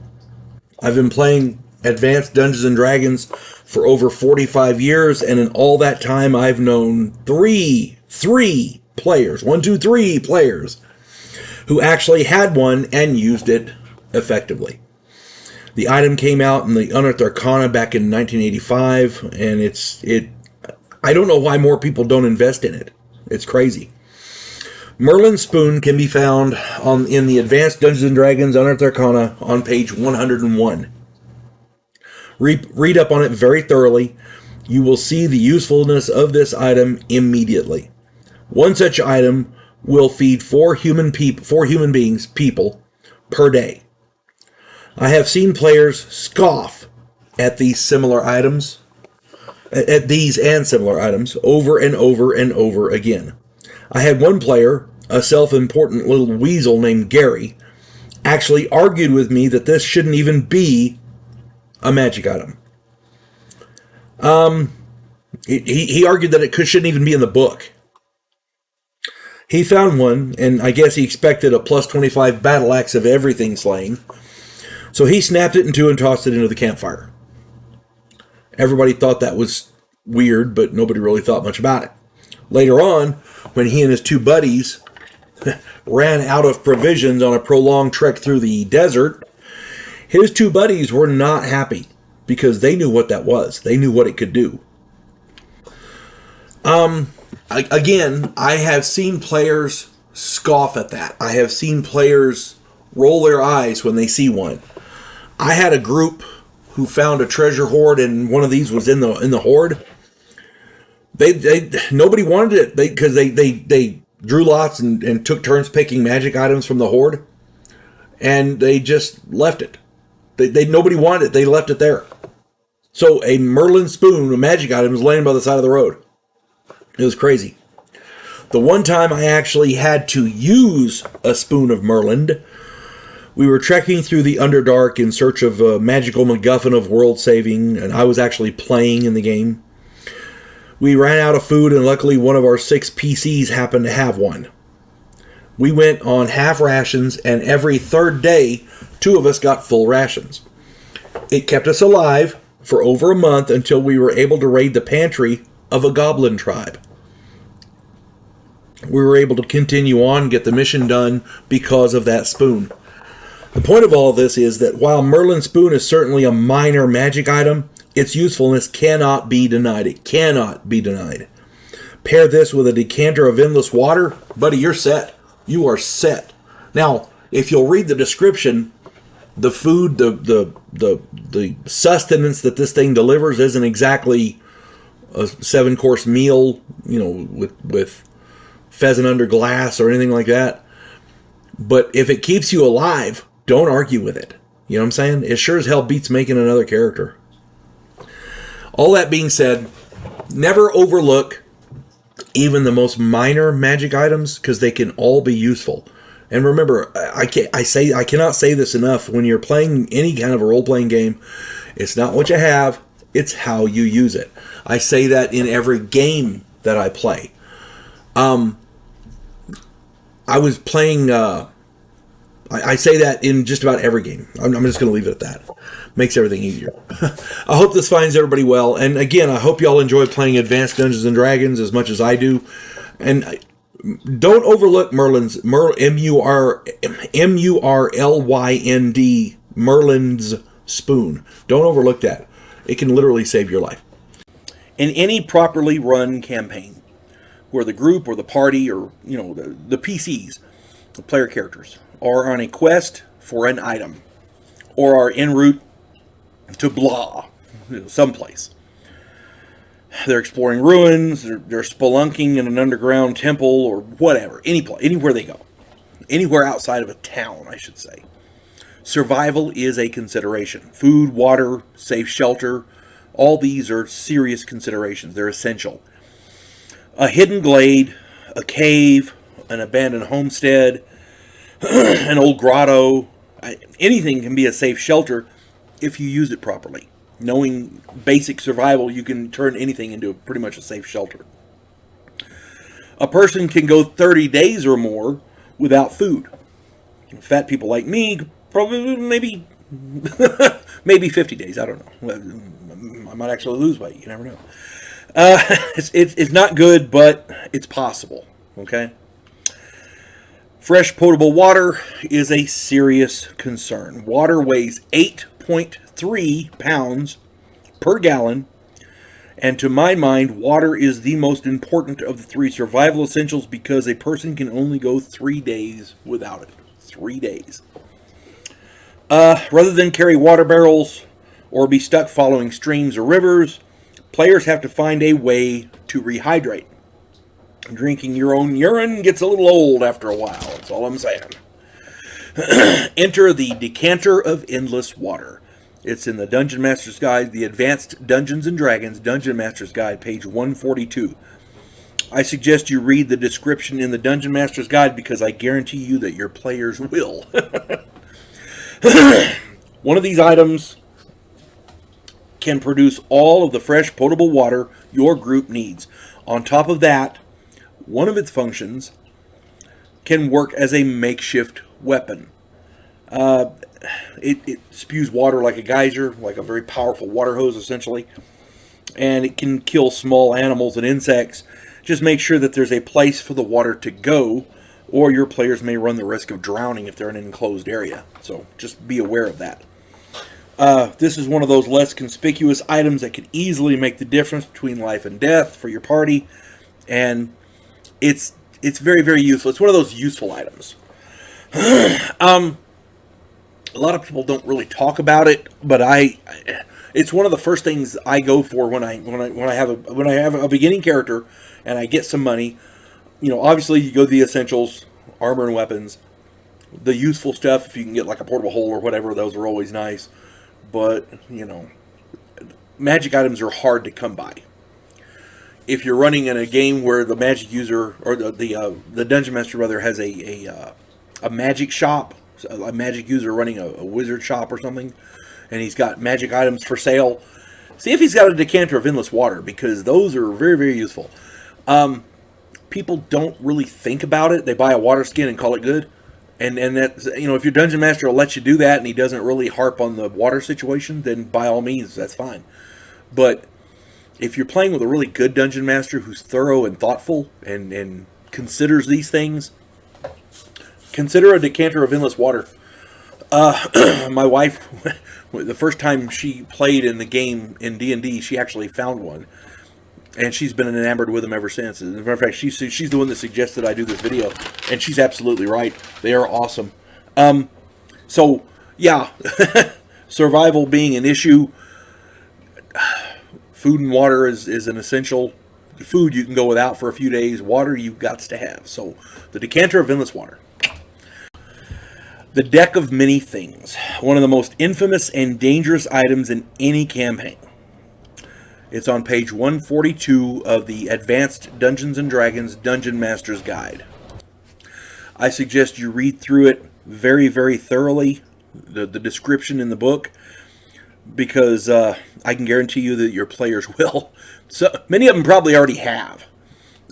I've been playing Advanced Dungeons and Dragons for over 45 years, and in all that time I've known three players, three players, who actually had one and used it effectively. The item came out in the Unearthed Arcana back in 1985, and I don't know why more people don't invest in it. It's crazy. Merlin's Spoon can be found in the Advanced Dungeons and Dragons Unearthed Arcana on page 101. Read up on it very thoroughly. You will see the usefulness of this item immediately. One such item will feed four human beings per day. I have seen players scoff at these similar items, at these and similar items, over and over and over again. I had one player, a self-important little weasel named Gary, actually argued with me that this shouldn't even be a magic item. He argued that it shouldn't even be in the book. He found one, and I guess he expected a plus 25 battle axe of everything slaying. So he snapped it in two and tossed it into the campfire. Everybody thought that was weird, but nobody really thought much about it. Later on, when he and his two buddies ran out of provisions on a prolonged trek through the desert, his two buddies were not happy because they knew what that was. They knew what it could do. Again, I have seen players scoff at that. I have seen players roll their eyes when they see one. I had a group who found a treasure hoard, and one of these was in the hoard. Nobody wanted it because they drew lots and took turns picking magic items from the hoard, and they just left it. Nobody wanted it. They left it there. So a Merlin Spoon, a magic item, was laying by the side of the road. It was crazy. The one time I actually had to use a spoon of Merlin, we were trekking through the Underdark in search of a magical MacGuffin of world saving, and I was actually playing in the game. We ran out of food, and luckily one of our 6 PCs happened to have one. We went on half rations, and every third day, 2 of us got full rations. It kept us alive for over a month until we were able to raid the pantry of a goblin tribe. We were able to continue on and get the mission done because of that spoon. The point of all of this is that while Merlin's Spoon is certainly a minor magic item, its usefulness cannot be denied. It cannot be denied. Pair this with a decanter of endless water, buddy, you're set. You are set. Now, if you'll read the description, the food, the sustenance that this thing delivers isn't exactly a 7-course meal, with pheasant under glass or anything like that. But if it keeps you alive, don't argue with it. You know what I'm saying? It sure as hell beats making another character. All that being said, never overlook even the most minor magic items because they can all be useful. And remember, I cannot say this enough. When you're playing any kind of a role-playing game, it's not what you have, it's how you use it. I say that in every game that I play. I was playing... I say that in just about every game. I'm just going to leave it at that. Makes everything easier. I hope this finds everybody well. And again, I hope y'all enjoy playing Advanced Dungeons and Dragons as much as I do. And don't overlook Merlin's M-U-R-L-Y-N-D, Merlin's Spoon. Don't overlook that. It can literally save your life. In any properly run campaign, where the group or the party or the PCs player characters are on a quest for an item or are en route to blah, someplace. They're exploring ruins, they're spelunking in an underground temple or whatever, anywhere they go. Anywhere outside of a town, I should say. Survival is a consideration. Food, water, safe shelter, all these are serious considerations. They're essential. A hidden glade, a cave, an abandoned homestead, an old grotto, anything can be a safe shelter if you use it properly. Knowing basic survival, you can turn anything into pretty much a safe shelter. A person can go 30 days or more without food. Fat people like me, probably maybe 50 days. I don't know. I might actually lose weight. You never know. It's not good, but it's possible. Okay. Fresh potable water is a serious concern. Water weighs 8.3 pounds per gallon. And to my mind, water is the most important of the three survival essentials because a person can only go 3 days without it. 3 days. Rather than carry water barrels or be stuck following streams or rivers, players have to find a way to rehydrate. Drinking your own urine gets a little old after a while. That's all I'm saying. Enter the Decanter of Endless Water. It's in the Dungeon Master's Guide, the Advanced Dungeons & Dragons Dungeon Master's Guide, page 142. I suggest you read the description in the Dungeon Master's Guide because I guarantee you that your players will. One of these items can produce all of the fresh potable water your group needs. On top of that, one of its functions can work as a makeshift weapon. It spews water like a geyser, like a very powerful water hose, essentially. And it can kill small animals and insects. Just make sure that there's a place for the water to go, or your players may run the risk of drowning if they're in an enclosed area. So just be aware of that. This is one of those less conspicuous items that can easily make the difference between life and death for your party. And it's very, very useful. It's one of those useful items. A lot of people don't really talk about it, but it's one of the first things I go for when I have a beginning character and I get some money. You know, obviously you go to the essentials, armor and weapons, the useful stuff. If you can get like a portable hole or whatever, those are always nice. But you know, magic items are hard to come by. If you're running in a game where the magic user or the dungeon master rather has a magic shop, a magic user running a wizard shop or something, and he's got magic items for sale, see if he's got a decanter of endless water, because those are very, very useful. People don't really think about it. They buy a water skin and call it good. And that, you know, if your dungeon master will let you do that and he doesn't really harp on the water situation, then by all means, that's fine. But if you're playing with a really good dungeon master who's thorough and thoughtful and considers these things, consider a decanter of endless water. My wife, the first time she played in the game in D&D, she actually found one. And she's been enamored with them ever since. As a matter of fact, she's the one that suggested I do this video. And she's absolutely right. They are awesome. So, yeah. Survival being an issue. Food and water is an essential. Food you can go without for a few days. Water you've got to have. So, the Decanter of Endless Water. The Deck of Many Things. One of the most infamous and dangerous items in any campaign. It's on page 142 of the Advanced Dungeons & Dragons Dungeon Master's Guide. I suggest you read through it very, very thoroughly, the description in the book, because I can guarantee you that your players will. So many of them probably already have.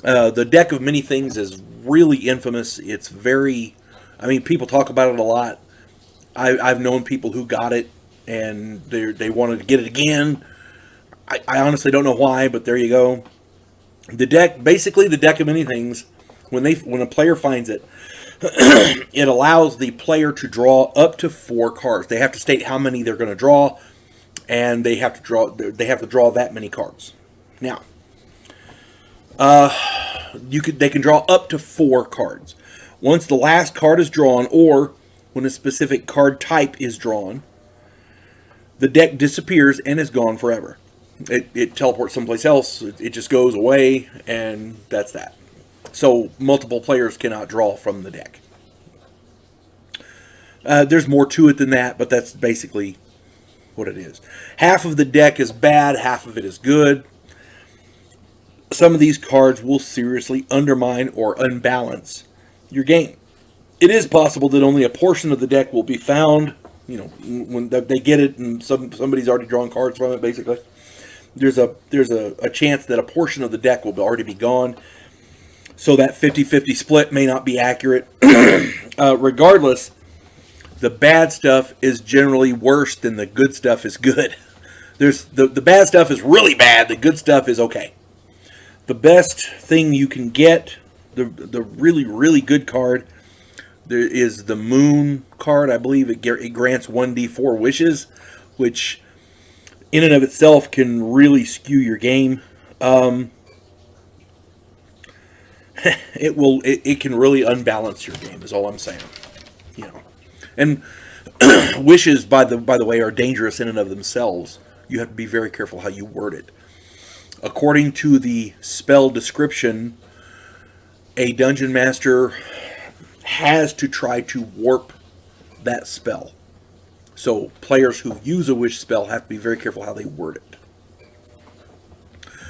The Deck of Many Things is really infamous. It's very, I mean, people talk about it a lot. I've known people who got it, and they wanted to get it again. I honestly don't know why, but there you go. The deck, basically the Deck of Many Things, when a player finds it, it allows the player to draw up to 4 cards. They have to state how many they're going to draw, and they have to draw that many cards. Now, they can draw up to 4 cards. Once the last card is drawn, or when a specific card type is drawn, the deck disappears and is gone forever. It teleports someplace else, it just goes away, and that's that. So multiple players cannot draw from the deck. There's more to it than that, but that's basically what it is. Half of the deck is bad, half of it is good. Some of these cards will seriously undermine or unbalance your game. It is possible that only a portion of the deck will be found, when they get it and somebody's already drawn cards from it, basically. There's a chance that a portion of the deck will already be gone. So that 50-50 split may not be accurate. Regardless, the bad stuff is generally worse than the good stuff is good. The bad stuff is really bad. The good stuff is okay. The best thing you can get, the really, really good card, there is the Moon card. I believe it grants 1d4 wishes, which in and of itself can really skew your game. It can really unbalance your game, is all I'm saying. And wishes, by the way, are dangerous in and of themselves. You have to be very careful how you word it. According to the spell description, a dungeon master has to try to warp that spell. So players who use a wish spell have to be very careful how they word it.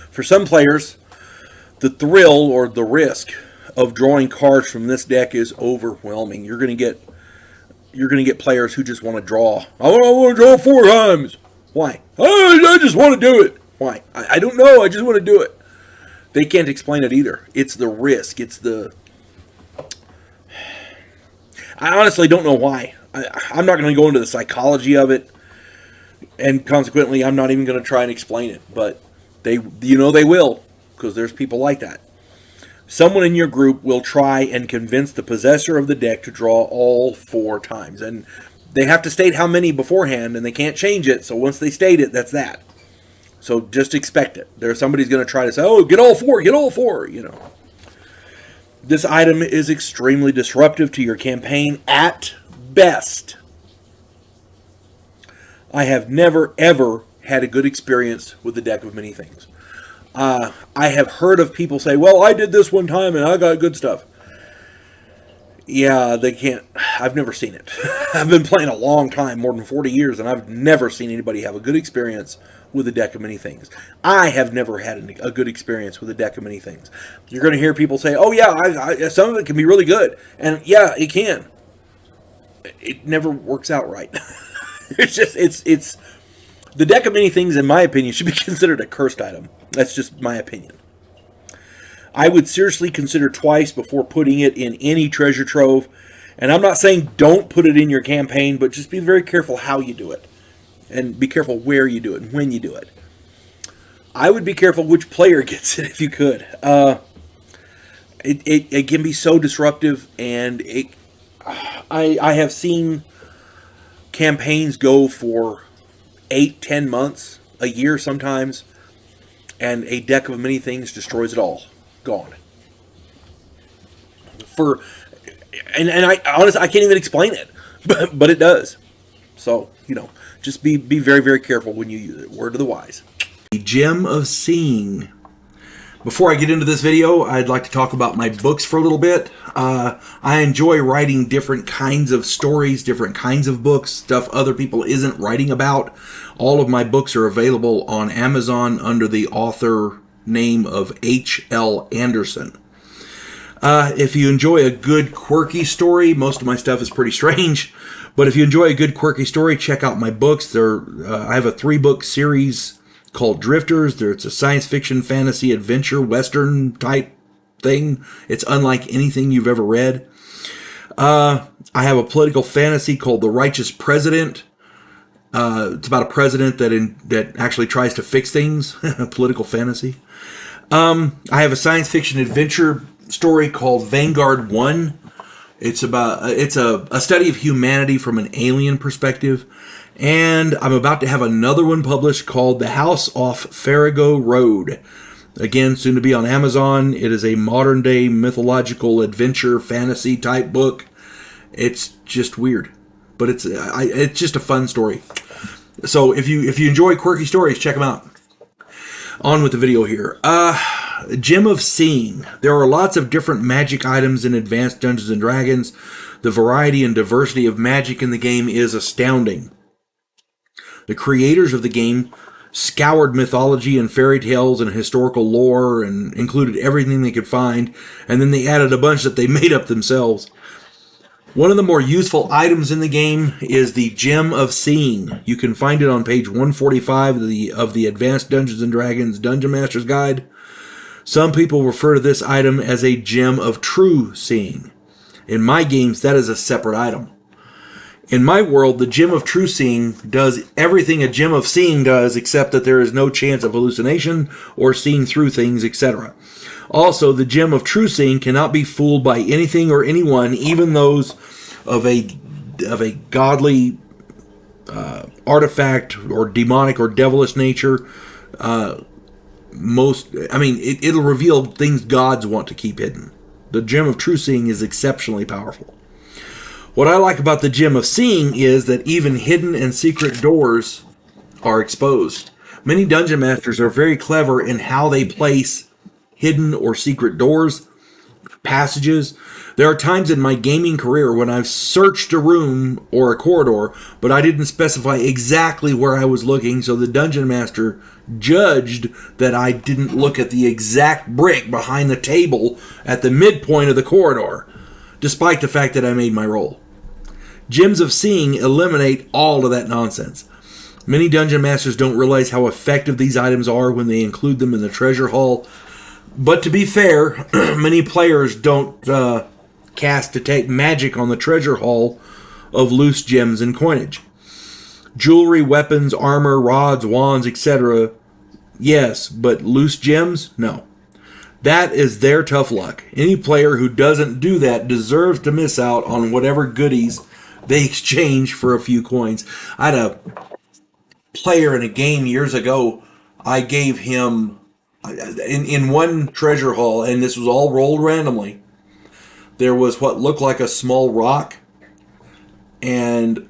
For some players, the thrill or the risk of drawing cards from this deck is overwhelming. You're going to get players who just want to draw. I want to draw 4 times. Why? I just want to do it. Why? I don't know. I just want to do it. They can't explain it either. It's the risk. I honestly don't know why. I'm not going to go into the psychology of it, and consequently, I'm not even going to try and explain it. But they will, because there's people like that. Someone in your group will try and convince the possessor of the deck to draw all 4 times, and they have to state how many beforehand, and they can't change it. So once they state it, that's that. So just expect it. Somebody's going to try to say, "Oh, get all 4, get all 4." This item is extremely disruptive to your campaign at best. I have never, ever had a good experience with the deck of many things. I have heard of people say, "Well, I did this one time and I got good stuff." Yeah, they can't. I've never seen it. I've been playing a long time, more than 40 years, and I've never seen anybody have a good experience with a deck of many things. I have never had a good experience with a deck of many things. You're going to hear people say, "Oh yeah, some of it can be really good," and yeah, it can. It never works out right. it's the deck of many things, in my opinion, should be considered a cursed item. That's just my opinion. I would seriously consider twice before putting it in any treasure trove. And I'm not saying don't put it in your campaign, but just be very careful how you do it. And be careful where you do it and when you do it. I would be careful which player gets it if you could. It can be so disruptive, and I have seen campaigns go for 8-10 months, a year sometimes, and a deck of many things destroys it all. Gone. And I honestly, I can't even explain it, but it does. So, just be very, very careful when you use it. Word of the wise. The Gem of Seeing. Before I get into this video, I'd like to talk about my books for a little bit. I enjoy writing different kinds of stories, different kinds of books, stuff other people isn't writing about. All of my books are available on Amazon under the author name of H.L. Anderson. If you enjoy a good quirky story, most of my stuff is pretty strange, but if you enjoy a good quirky story, check out my books. I have a 3-book series called Drifters. It's a science fiction, fantasy, adventure, western type thing. It's unlike anything you've ever read. I have a political fantasy called The Righteous President. It's about a president that actually tries to fix things. A political fantasy. I have a science fiction adventure story called Vanguard 1. It's a study of humanity from an alien perspective. And I'm about to have another one published called The House Off Farrago Road. Again, soon to be on Amazon. It is a modern day mythological adventure fantasy type book. It's just weird, but it's just a fun story. So if you enjoy quirky stories, check them out. On with the video here. Gem of Seeing. There are lots of different magic items in Advanced Dungeons and Dragons. The variety and diversity of magic in the game is astounding. The creators of the game scoured mythology and fairy tales and historical lore and included everything they could find, and then they added a bunch that they made up themselves. One of the more useful items in the game is the Gem of Seeing. You can find it on page 145 of the Advanced Dungeons & Dragons Dungeon Master's Guide. Some people refer to this item as a Gem of True Seeing. In my games, that is a separate item. In my world, the Gem of True Seeing does everything a Gem of Seeing does, except that there is no chance of hallucination or seeing through things, etc. Also, the Gem of True Seeing cannot be fooled by anything or anyone, even those of a godly artifact or demonic or devilish nature. It'll reveal things gods want to keep hidden. The Gem of True Seeing is exceptionally powerful. What I like about the Gem of Seeing is that even hidden and secret doors are exposed. Many dungeon masters are very clever in how they place hidden or secret doors, passages. There are times in my gaming career when I've searched a room or a corridor, but I didn't specify exactly where I was looking, so the dungeon master judged that I didn't look at the exact brick behind the table at the midpoint of the corridor, despite the fact that I made my roll. Gems of Seeing eliminate all of that nonsense. Many dungeon masters don't realize how effective these items are when they include them in the treasure hall. But to be fair, many players don't cast Detect Magic on the treasure hall of loose gems and coinage. Jewelry, weapons, armor, rods, wands, etc. Yes, but loose gems? No. That is their tough luck. Any player who doesn't do that deserves to miss out on whatever goodies they exchange for a few coins. I had a player in a game years ago. I gave him, in one treasure hall, and this was all rolled randomly, there was what looked like a small rock and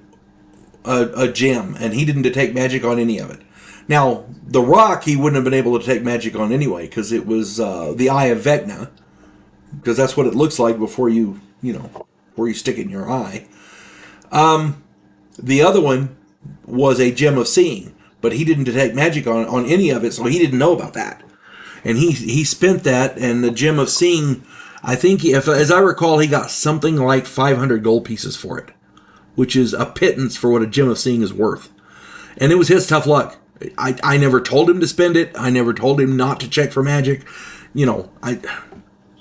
a gem, and he didn't detect magic on any of it. Now, the rock he wouldn't have been able to take magic on anyway, because it was the Eye of Vecna, because that's what it looks like before you stick it in your eye. The other one was a Gem of Seeing, but he didn't detect magic on any of it, so he didn't know about that. And he spent that, and the Gem of Seeing, I think, as I recall, he got something like 500 gold pieces for it, which is a pittance for what a Gem of Seeing is worth. And it was his tough luck. I never told him to spend it. I never told him not to check for magic. By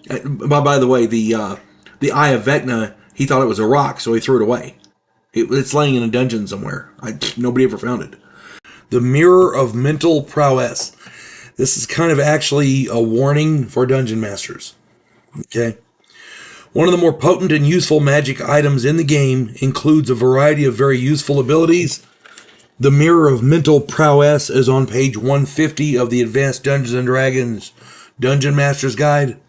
the way, the Eye of Vecna, he thought it was a rock, so he threw it away. It's laying in a dungeon somewhere. Nobody ever found it. The Mirror of Mental Prowess. This is kind of actually a warning for dungeon masters. Okay. One of the more potent and useful magic items in the game includes a variety of very useful abilities. The Mirror of Mental Prowess is on page 150 of the Advanced Dungeons & Dragons Dungeon Master's Guide.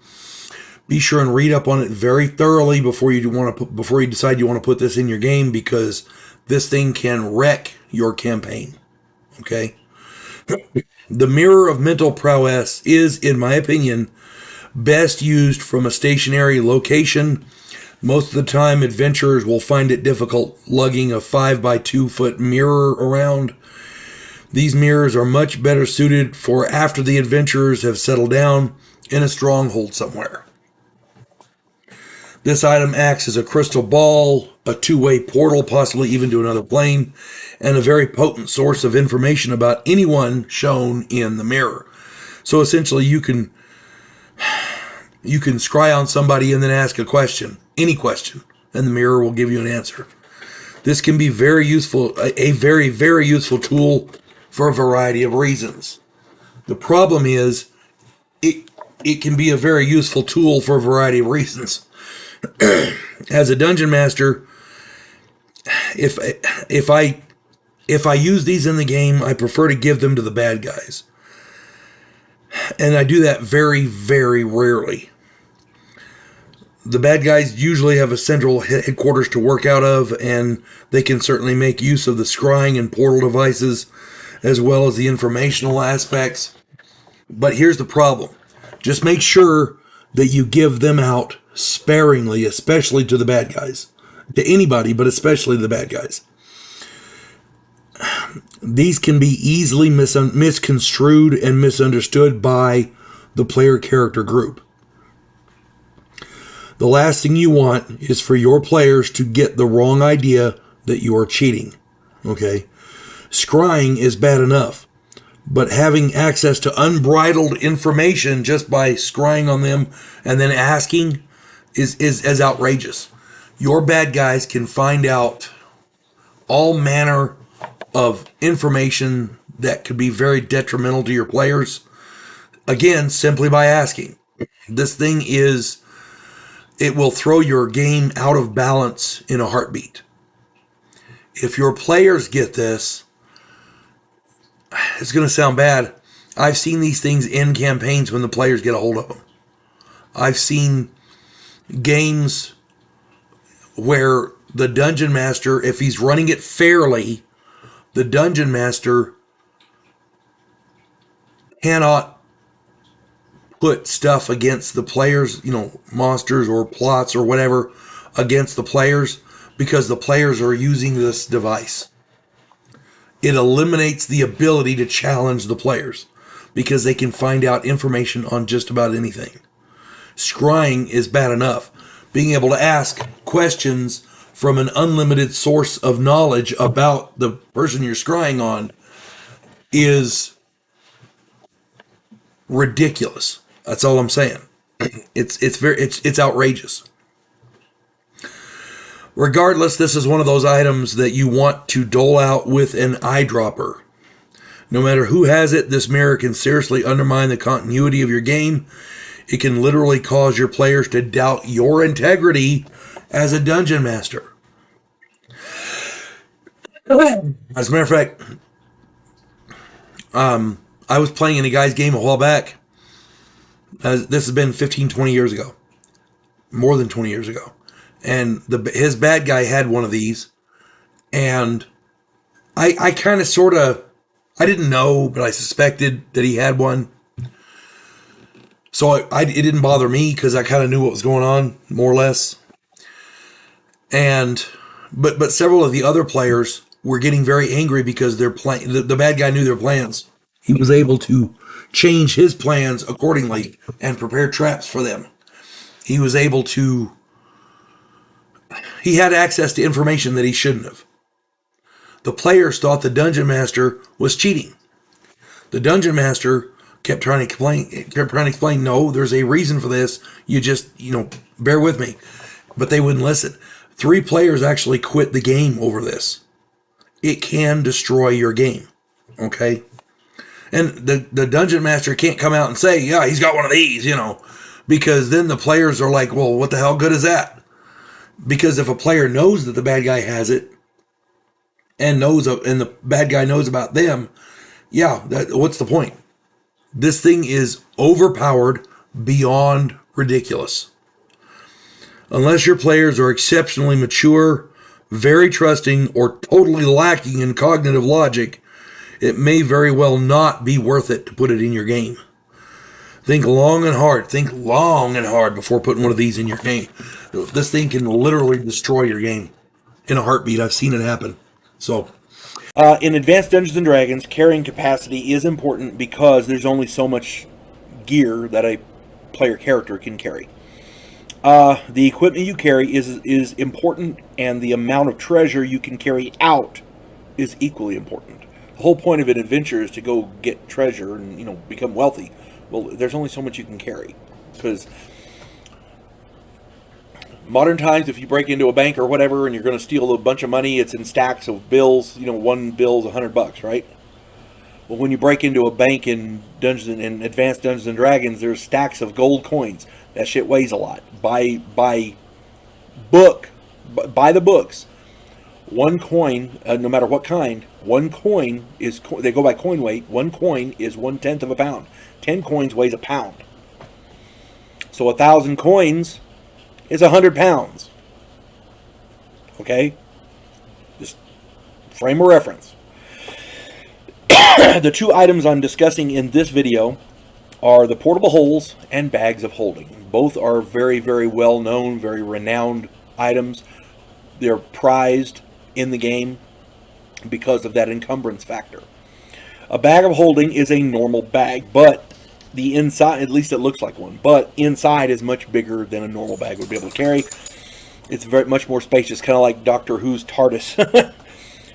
Be sure and read up on it very thoroughly before you decide you want to put this in your game, because this thing can wreck your campaign. Okay? The Mirror of Mental Prowess is, in my opinion, best used from a stationary location. Most of the time, adventurers will find it difficult lugging a 5 by 2 foot mirror around. These mirrors are much better suited for after the adventurers have settled down in a stronghold somewhere. This item acts as a crystal ball, a two-way portal, possibly even to another plane, and a very potent source of information about anyone shown in the mirror. So essentially, you can scry on somebody and then ask a question, any question, and the mirror will give you an answer. This can be very useful, a very, very useful tool for a variety of reasons. The problem is, it can be a very useful tool for a variety of reasons. As a dungeon master, if I use these in the game, I prefer to give them to the bad guys. And I do that very, very rarely. The bad guys usually have a central headquarters to work out of, and they can certainly make use of the scrying and portal devices as well as the informational aspects. But here's the problem. Just make sure that you give them out sparingly, especially to the bad guys. To anybody, but especially the bad guys. These can be easily misconstrued and misunderstood by the player character group. The last thing you want is for your players to get the wrong idea that you are cheating. Okay? Scrying is bad enough, but having access to unbridled information just by scrying on them and then asking is outrageous. Your bad guys can find out all manner of information that could be very detrimental to your players. Again, simply by asking. This thing it will throw your game out of balance in a heartbeat. If your players get this, it's going to sound bad. I've seen these things in campaigns when the players get a hold of them. I've seen games where the dungeon master, if he's running it fairly, the dungeon master cannot put stuff against the players, monsters or plots or whatever against the players because the players are using this device. It eliminates the ability to challenge the players because they can find out information on just about anything. Scrying is bad enough. Being able to ask questions from an unlimited source of knowledge about the person you're scrying on is ridiculous. That's all I'm saying. It's outrageous. Regardless, this is one of those items that you want to dole out with an eyedropper. No matter who has it, this mirror can seriously undermine the continuity of your game. It can literally cause your players to doubt your integrity as a dungeon master. As a matter of fact, I was playing in a guy's game a while back. This has been 15, 20 years ago. More than 20 years ago. And his bad guy had one of these. And I kind of sort of, I didn't know, but I suspected that he had one. So it didn't bother me because I kind of knew what was going on, more or less. But several of the other players were getting very angry because the bad guy knew their plans. He was able to change his plans accordingly and prepare traps for them. He was able to. He had access to information that he shouldn't have. The players thought the dungeon master was cheating. The dungeon master kept trying to explain, no, there's a reason for this. You just, bear with me. But they wouldn't listen. 3 players actually quit the game over this. It can destroy your game. Okay? And the dungeon master can't come out and say, yeah, he's got one of these, because then the players are like, well, what the hell good is that? Because if a player knows that the bad guy has it and the bad guy knows about them, what's the point? This thing is overpowered beyond ridiculous. Unless your players are exceptionally mature, very trusting, or totally lacking in cognitive logic, it may very well not be worth it to put it in your game. Think long and hard. Think long and hard before putting one of these in your game. This thing can literally destroy your game in a heartbeat. I've seen it happen. So, in Advanced Dungeons & Dragons, carrying capacity is important because there's only so much gear that a player character can carry. The equipment you carry is important, and the amount of treasure you can carry out is equally important. The whole point of an adventure is to go get treasure and become wealthy. Well, there's only so much you can carry, because modern times, if you break into a bank or whatever and you're going to steal a bunch of money, it's in stacks of bills. One bill's $100, right? Well, when you break into a bank in Advanced Dungeons and Dragons, there's stacks of gold coins. That shit weighs a lot. By the books. One coin, no matter what kind, One coin is, they go by coin weight. One coin is 1/10 of a pound. 10 coins weighs a pound. So 1,000 coins is 100 pounds. Okay? Just frame of reference. The two items I'm discussing in this video are the portable holes and bags of holding. Both are very, very well known, very renowned items. They're prized in the game because of that encumbrance factor. A bag of holding is a normal bag, but the inside, at least it looks like one, but inside is much bigger than a normal bag would be able to carry. It's very much more spacious, kind of like Doctor Who's TARDIS.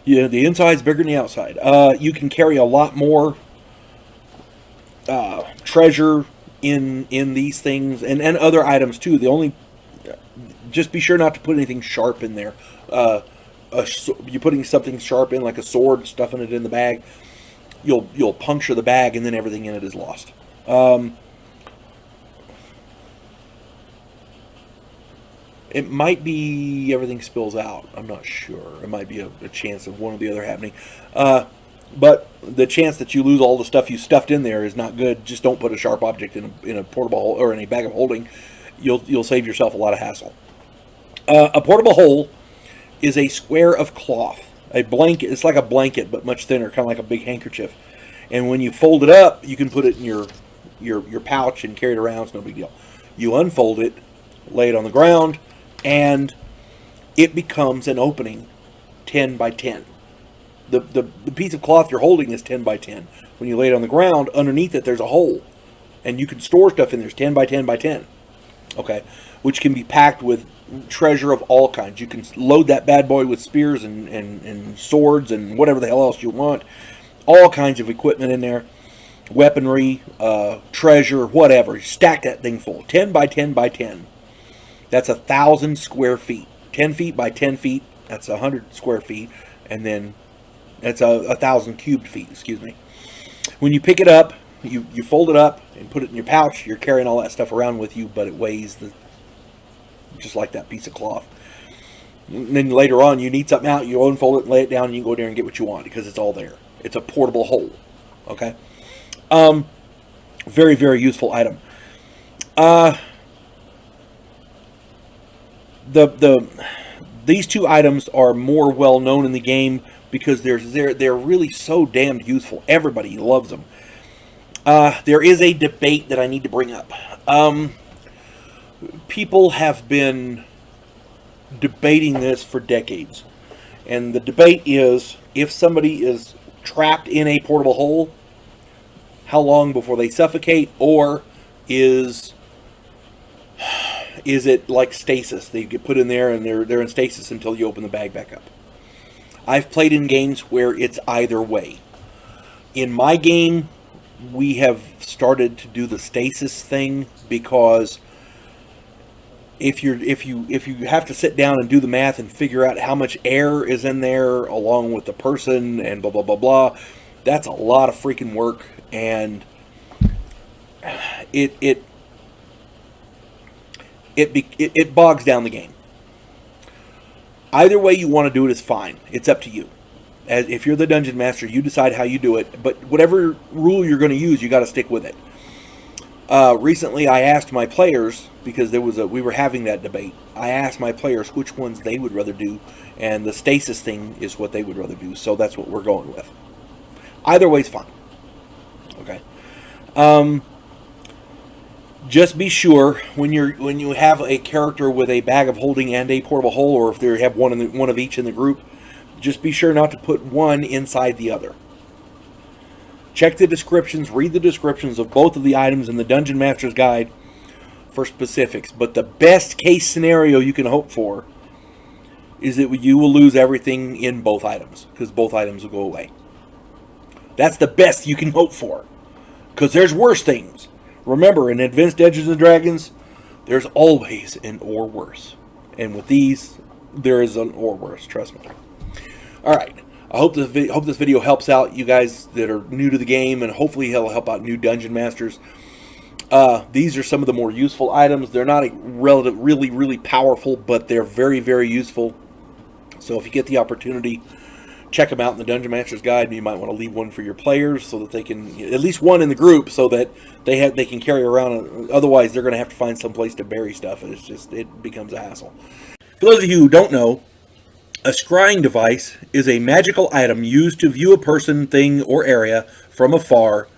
Yeah, the inside's bigger than the outside. You can carry a lot more treasure in these things, and other items too. Just be sure not to put anything sharp in there. You're putting something sharp in, like a sword, stuffing it in the bag, you'll puncture the bag, and then everything in it is lost. It might be everything spills out. I'm not sure. It might be a chance of one or the other happening. But the chance that you lose all the stuff you stuffed in there is not good. Just don't put a sharp object in a portable or in a bag of holding. You'll save yourself a lot of hassle. A portable hole is a square of cloth. A blanket. It's like a blanket, but much thinner, kind of like a big handkerchief. And when you fold it up, you can put it in your pouch and carry it around. It's no big deal. You unfold it, lay it on the ground, and it becomes an opening 10 by 10. The piece of cloth you're holding is 10 by 10. When you lay it on the ground, underneath it there's a hole. And you can store stuff in there. It's 10 by 10 by 10. Okay? Which can be packed with treasure of all kinds. You can load that bad boy with spears and swords and whatever the hell else you want. All kinds of equipment in there. Weaponry, treasure, whatever. You stack that thing full. 10 by 10 by 10. That's 1,000 square feet. 10 feet by 10 feet. That's 100 square feet. And then that's 1,000 cubed feet. Excuse me. When you pick it up, you fold it up and put it in your pouch. You're carrying all that stuff around with you, but it weighs just like that piece of cloth. And then later on, you need something out. You unfold it and lay it down, and you can go there and get what you want because it's all there. It's a portable hole. Okay. Very, very useful item. These two items are more well known in the game because they're really so damned useful. Everybody loves them. There is a debate that I need to bring up. People have been debating this for decades, and the debate is if somebody is trapped in a portable hole, how long before they suffocate, or is it like stasis? They get put in there and they're in stasis until you open the bag back up. I've played in games where it's either way. In my game, we have started to do the stasis thing because if you have to sit down and do the math and figure out how much air is in there along with the person and blah blah blah blah, that's a lot of freaking work, and it bogs down the game. Either way you want to do it is fine. It's up to you. As if you're the dungeon master, you decide how you do it. But whatever rule you're going to use, you got to stick with it. Recently, I asked my players, because we were having that debate. I asked my players which ones they would rather do, and the stasis thing is what they would rather do. So that's what we're going with. Either way's fine. Okay. Just be sure when you have a character with a bag of holding and a portable hole, or if they have one of each in the group, just be sure not to put one inside the other. Check the descriptions, read the descriptions of both of the items in the Dungeon Master's Guide for specifics. But the best case scenario you can hope for is that you will lose everything in both items, because both items will go away. That's the best you can hope for, because there's worse things. Remember, in Advanced Dungeons and Dragons, there's always an or worse. And with these, there is an or worse, trust me. Alright, I hope this video helps out you guys that are new to the game, and hopefully it'll help out new Dungeon Masters. These are some of the more useful items. They're not really powerful, but they're very, very useful. So if you get the opportunity check them out in the Dungeon Master's Guide. You might want to leave one for your players so that they can, at least one in the group, so that they can carry around. Otherwise, they're going to have to find some place to bury stuff, and it becomes a hassle. For those of you who don't know, a scrying device is a magical item used to view a person, thing, or area from afar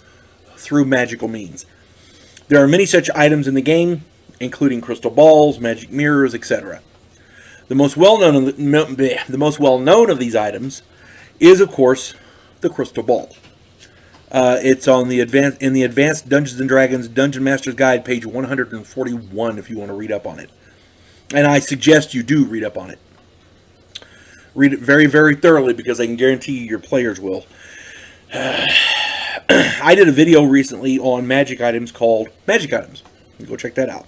through magical means. There are many such items in the game, including crystal balls, magic mirrors, etc. The most well-known of these items is, of course, the crystal ball. It's on the advanced Dungeons and Dragons Dungeon Master's Guide, page 141, if you want to read up on it. And I suggest you do read up on it. Read it very, very thoroughly, because I can guarantee you your players will. I did a video recently on magic items called Magic Items. Go check that out.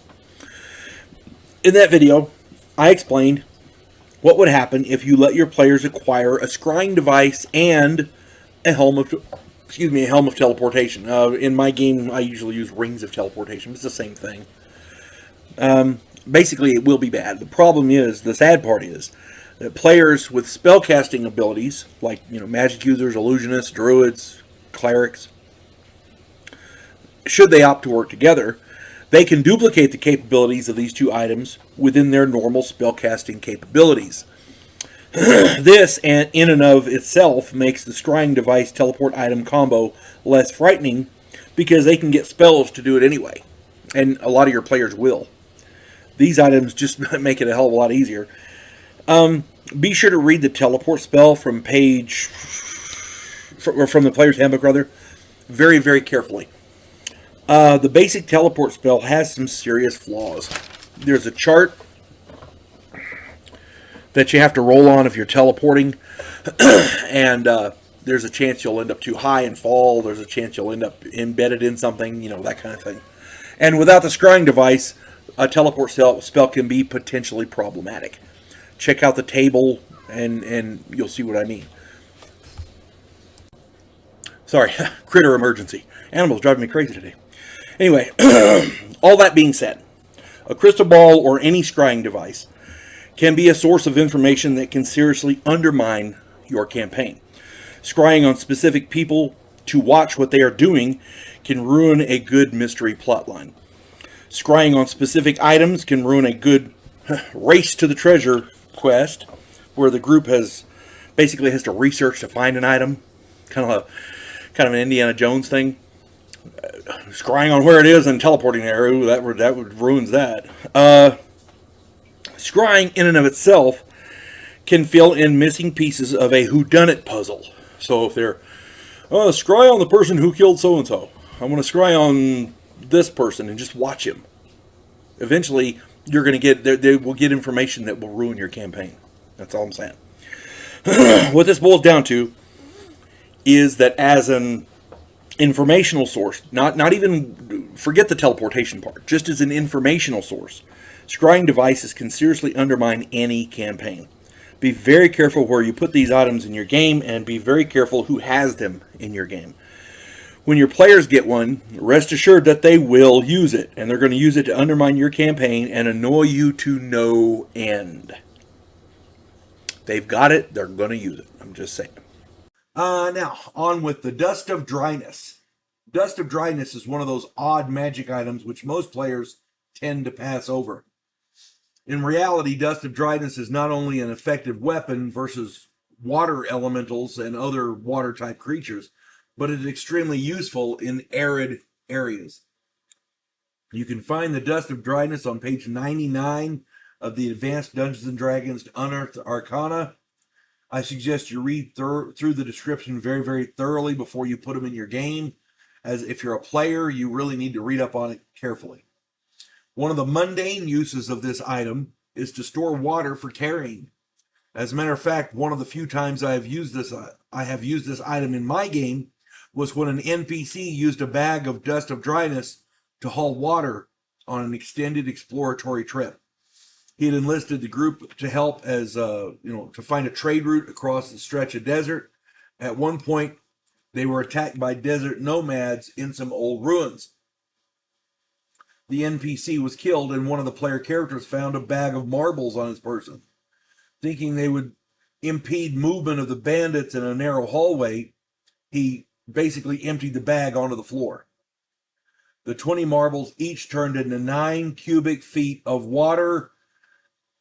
In that video, I explained what would happen if you let your players acquire a scrying device and a helm of teleportation. In my game, I usually use rings of teleportation. It's the same thing. Basically, it will be bad. The problem is, the sad part is, that players with spellcasting abilities, like magic users, illusionists, druids, clerics, should they opt to work together, they can duplicate the capabilities of these two items within their normal spellcasting capabilities. This, and in and of itself, makes the scrying device teleport item combo less frightening, because they can get spells to do it anyway, and a lot of your players will. These items just make it a hell of a lot easier. Be sure to read the teleport spell from the player's handbook, rather, very, very carefully. The basic teleport spell has some serious flaws. There's a chart that you have to roll on if you're teleporting, and there's a chance you'll end up too high and fall. There's a chance you'll end up embedded in something, that kind of thing. And without the scrying device, a teleport spell can be potentially problematic. Check out the table, and you'll see what I mean. Sorry, critter emergency. Animals driving me crazy today. Anyway, all that being said, a crystal ball or any scrying device can be a source of information that can seriously undermine your campaign. Scrying on specific people to watch what they are doing can ruin a good mystery plotline. Scrying on specific items can ruin a good race to the treasure quest, where the group has to research to find an item, kind of an Indiana Jones thing. Scrying on where it is and teleporting there, that ruins that. Scrying in and of itself can fill in missing pieces of a whodunit puzzle. So if they're, scry on the person who killed so-and-so, I'm going to scry on this person and just watch him. Eventually, you're going to they will get information that will ruin your campaign. That's all I'm saying. What this boils down to is that as an informational source, not even forget the teleportation part, just as an informational source, scrying devices can seriously undermine any campaign. Be very careful where you put these items in your game, and be very careful who has them in your game. When your players get one, rest assured that they will use it, and they're going to use it to undermine your campaign and annoy you to no end. They've got it, they're going to use it. I'm just saying. Now, on with the Dust of Dryness. Dust of Dryness is one of those odd magic items which most players tend to pass over. In reality, Dust of Dryness is not only an effective weapon versus water elementals and other water-type creatures, but it's extremely useful in arid areas. You can find the Dust of Dryness on page 99 of the Advanced Dungeons and Dragons Unearthed Arcana. I suggest you read through the description very, very thoroughly before you put them in your game, as if you're a player, you really need to read up on it carefully. One of the mundane uses of this item is to store water for carrying. As a matter of fact, one of the few times I have used this item in my game was when an NPC used a bag of Dust of Dryness to haul water on an extended exploratory trip. He had enlisted the group to help to find a trade route across the stretch of desert. At one point, they were attacked by desert nomads in some old ruins. The NPC was killed, and one of the player characters found a bag of marbles on his person. Thinking they would impede movement of the bandits in a narrow hallway, he basically emptied the bag onto the floor. The 20 marbles each turned into 9 cubic feet of water,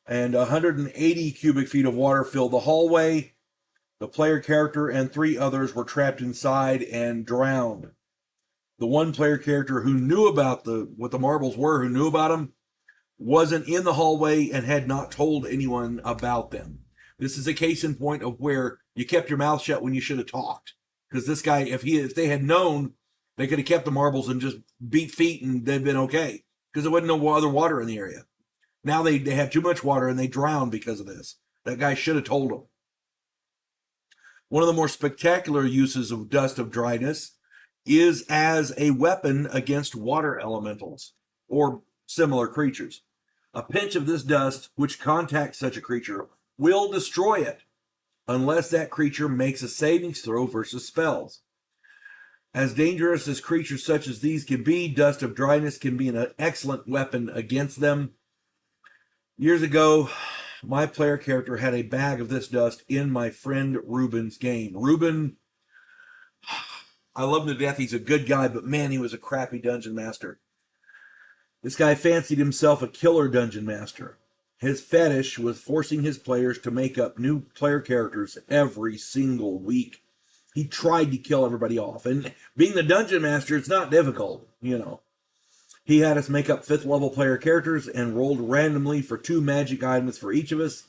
and 180 cubic feet of water filled the hallway. The player character and 3 others were trapped inside and drowned. The one player character who knew about what the marbles were, who knew about them, wasn't in the hallway and had not told anyone about them. This is a case in point of where you kept your mouth shut when you should have talked. Because this guy, if they had known, they could have kept the marbles and just beat feet and they'd been okay. Because there wasn't no other water in the area. Now they have too much water and they drown because of this. That guy should have told them. One of the more spectacular uses of dust of dryness is as a weapon against water elementals or similar creatures. A pinch of this dust, which contacts such a creature, will destroy it unless that creature makes a savings throw versus spells. As dangerous as creatures such as these can be, dust of dryness can be an excellent weapon against them. Years ago, my player character had a bag of this dust in my friend Ruben's game. Ruben, I love him to death. He's a good guy, but man, he was a crappy dungeon master. This guy fancied himself a killer dungeon master. His fetish was forcing his players to make up new player characters every single week. He tried to kill everybody off. And being the dungeon master, it's not difficult, you know. He had us make up 5th level player characters and rolled randomly for 2 magic items for each of us.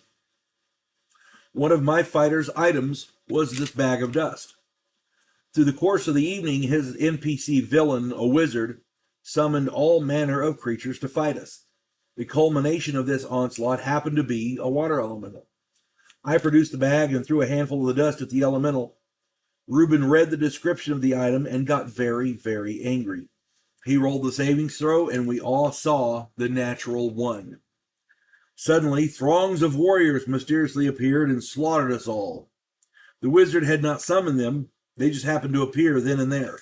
One of my fighter's items was this bag of dust. Through the course of the evening, his NPC villain, a wizard, summoned all manner of creatures to fight us. The culmination of this onslaught happened to be a water elemental. I produced the bag and threw a handful of the dust at the elemental. Reuben read the description of the item and got very, very angry. He rolled the savings throw, and we all saw the natural 1. Suddenly, throngs of warriors mysteriously appeared and slaughtered us all. The wizard had not summoned them. They just happened to appear then and there.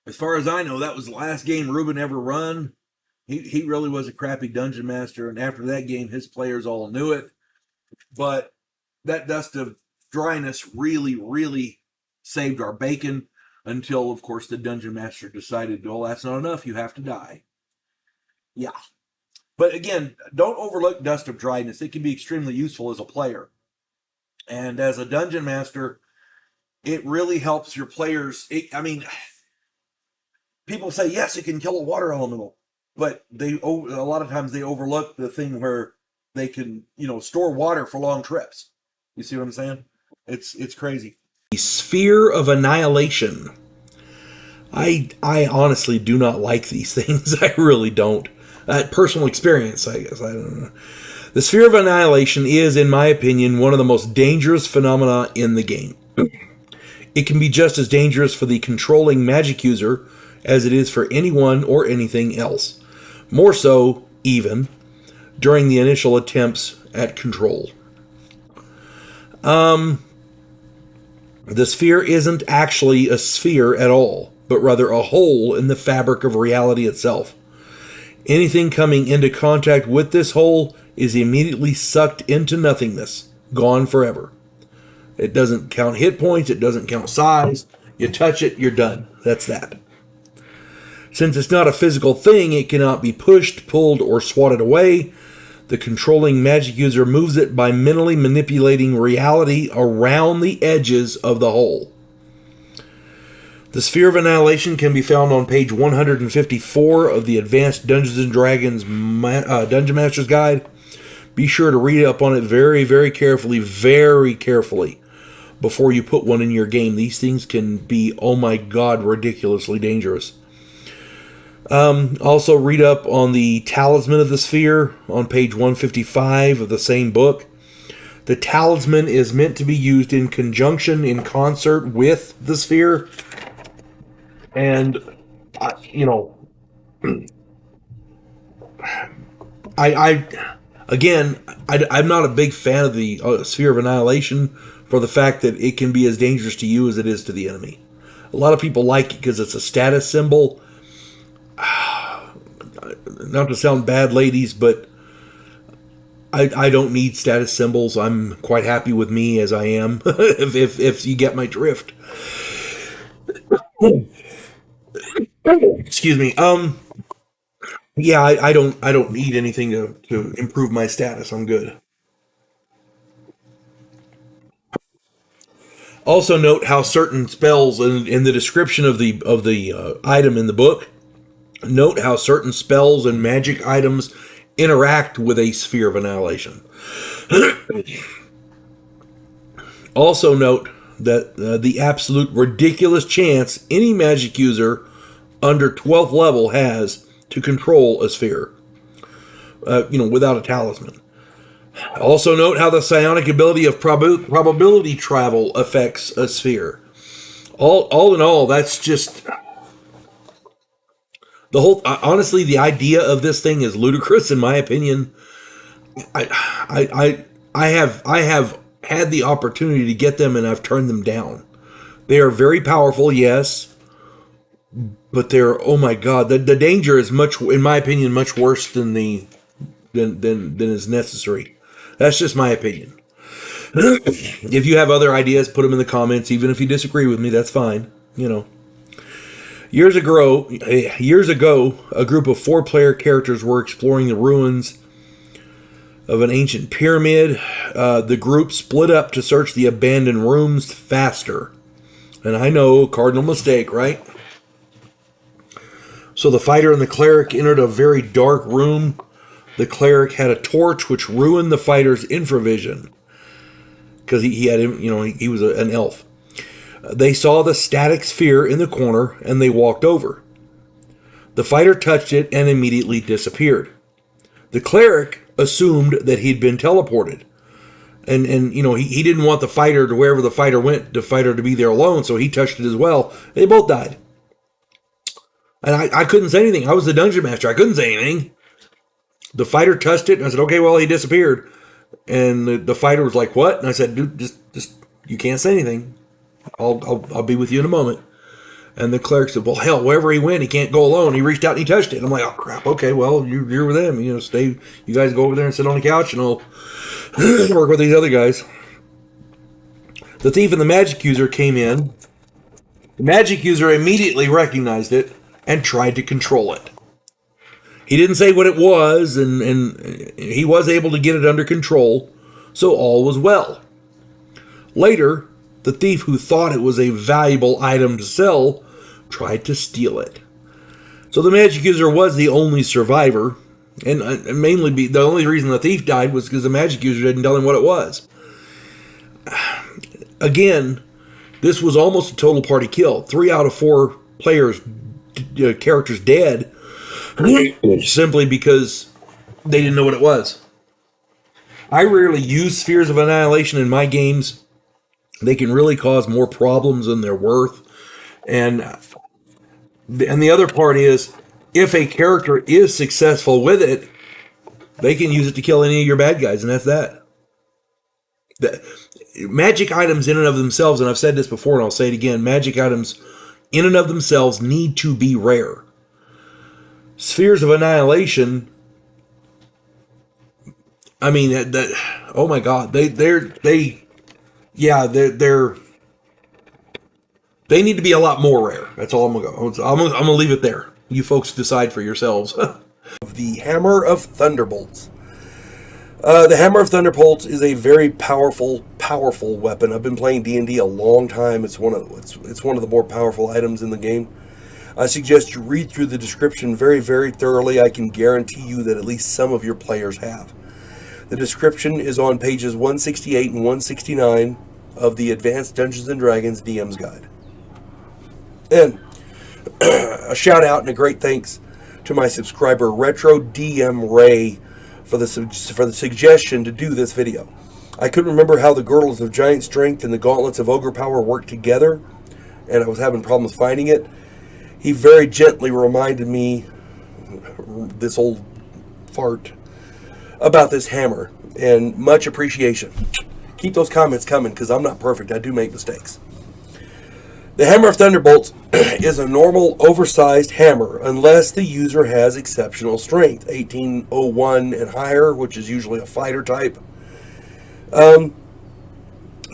As far as I know, that was the last game Reuben ever run. He really was a crappy dungeon master, and after that game, his players all knew it. But that dust of dryness really, really saved our bacon until, of course, the dungeon master decided, well, that's not enough. You have to die. Yeah. But again, don't overlook dust of dryness. It can be extremely useful as a player. And as a dungeon master, it really helps your players. People say, yes, it can kill a water elemental. But a lot of times they overlook the thing where they can, store water for long trips. You see what I'm saying? It's crazy. The sphere of annihilation. I honestly do not like these things. I really don't. Personal experience, I guess. I don't know. The sphere of annihilation is, in my opinion, one of the most dangerous phenomena in the game. It can be just as dangerous for the controlling magic user as it is for anyone or anything else. More so, even, during the initial attempts at control. The sphere isn't actually a sphere at all, but rather a hole in the fabric of reality itself. Anything coming into contact with this hole is immediately sucked into nothingness, gone forever. It doesn't count hit points, it doesn't count size. You touch it, you're done. That's that. Since it's not a physical thing, it cannot be pushed, pulled, or swatted away. The controlling magic user moves it by mentally manipulating reality around the edges of the hole. The Sphere of Annihilation can be found on page 154 of the Advanced Dungeons & Dragons Dungeon Master's Guide. Be sure to read up on it very, very carefully, before you put one in your game. These things can be, oh my god, ridiculously dangerous. Also read up on the Talisman of the Sphere on page 155 of the same book. The Talisman is meant to be used in conjunction, in concert with the Sphere. And, I'm not a big fan of the Sphere of Annihilation for the fact that it can be as dangerous to you as it is to the enemy. A lot of people like it because it's a status symbol. Not to sound bad, ladies, but I don't need status symbols. I'm quite happy with me as I am. If you get my drift. Excuse me. Yeah, I don't need anything to improve my status. I'm good. Also note how certain spells in the description of the item in the book. Note how certain spells and magic items interact with a sphere of annihilation. Also note that the absolute ridiculous chance any magic user under 12th level has to control a sphere, without a talisman. Also note how the psionic ability of probability travel affects a sphere. All in all, that's just the whole. Honestly, the idea of this thing is ludicrous, in my opinion. I have had the opportunity to get them, and I've turned them down. They are very powerful, yes, but they're, oh my god, the danger is much, in my opinion, much worse than than is necessary. That's just my opinion. If you have other ideas, put them in the comments. Even if you disagree with me, that's fine. Years ago, a group of 4-player characters were exploring the ruins of an ancient pyramid. The group split up to search the abandoned rooms faster. And I know, cardinal mistake, right? So the fighter and the cleric entered a very dark room. The cleric had a torch, which ruined the fighter's infravision because he had him. He was an elf. They saw the static sphere in the corner, and they walked over. The fighter touched it and immediately disappeared. The cleric assumed that he'd been teleported. And he didn't want the fighter to, wherever the fighter went, the fighter to be there alone, so he touched it as well. They both died. And I couldn't say anything. I was the dungeon master. I couldn't say anything. The fighter touched it, and I said, okay, well, he disappeared. And the fighter was like, what? And I said, dude, just you can't say anything. I'll be with you in a moment. And the cleric said, well, hell, wherever he went, he can't go alone. He reached out and he touched it. And I'm like, oh, crap. Okay, well, you're with him. Stay. You guys go over there and sit on the couch, and I'll work with these other guys. The thief and the magic user came in. The magic user immediately recognized it and tried to control it. He didn't say what it was, and he was able to get it under control, so all was well. Later, the thief, who thought it was a valuable item to sell, tried to steal it. So the magic user was the only survivor, and mainly the only reason the thief died was because the magic user didn't tell him what it was. Again, this was almost a total party kill. 3 out of 4 players, characters dead, simply because they didn't know what it was. I rarely use spheres of annihilation in my games. They can really cause more problems than they're worth. And the other part is, if a character is successful with it, they can use it to kill any of your bad guys, and that's that. The magic items in and of themselves, and I've said this before and I'll say it again, magic items in and of themselves need to be rare. Spheres of annihilation, I mean, oh my god, they need to be a lot more rare. That's all I'm gonna go. I'm gonna leave it there. You folks decide for yourselves. The Hammer of Thunderbolts. The Hammer of Thunderbolts is a very powerful weapon. I've been playing D&D a long time. It's one of the more powerful items in the game. I suggest you read through the description very, very thoroughly. I can guarantee you that at least some of your players have. The description is on pages 168 and 169 of the Advanced Dungeons & Dragons DM's Guide. And a shout out and a great thanks to my subscriber Retro DM Ray for the suggestion to do this video. I couldn't remember how the Girdles of Giant Strength and the Gauntlets of Ogre Power work together, and I was having problems finding it. He very gently reminded me, this old fart, about this hammer, and much appreciation. Keep those comments coming, because I'm not perfect. I do make mistakes. The Hammer of Thunderbolts is a normal, oversized hammer unless the user has exceptional strength, 1801 and higher, which is usually a fighter type. The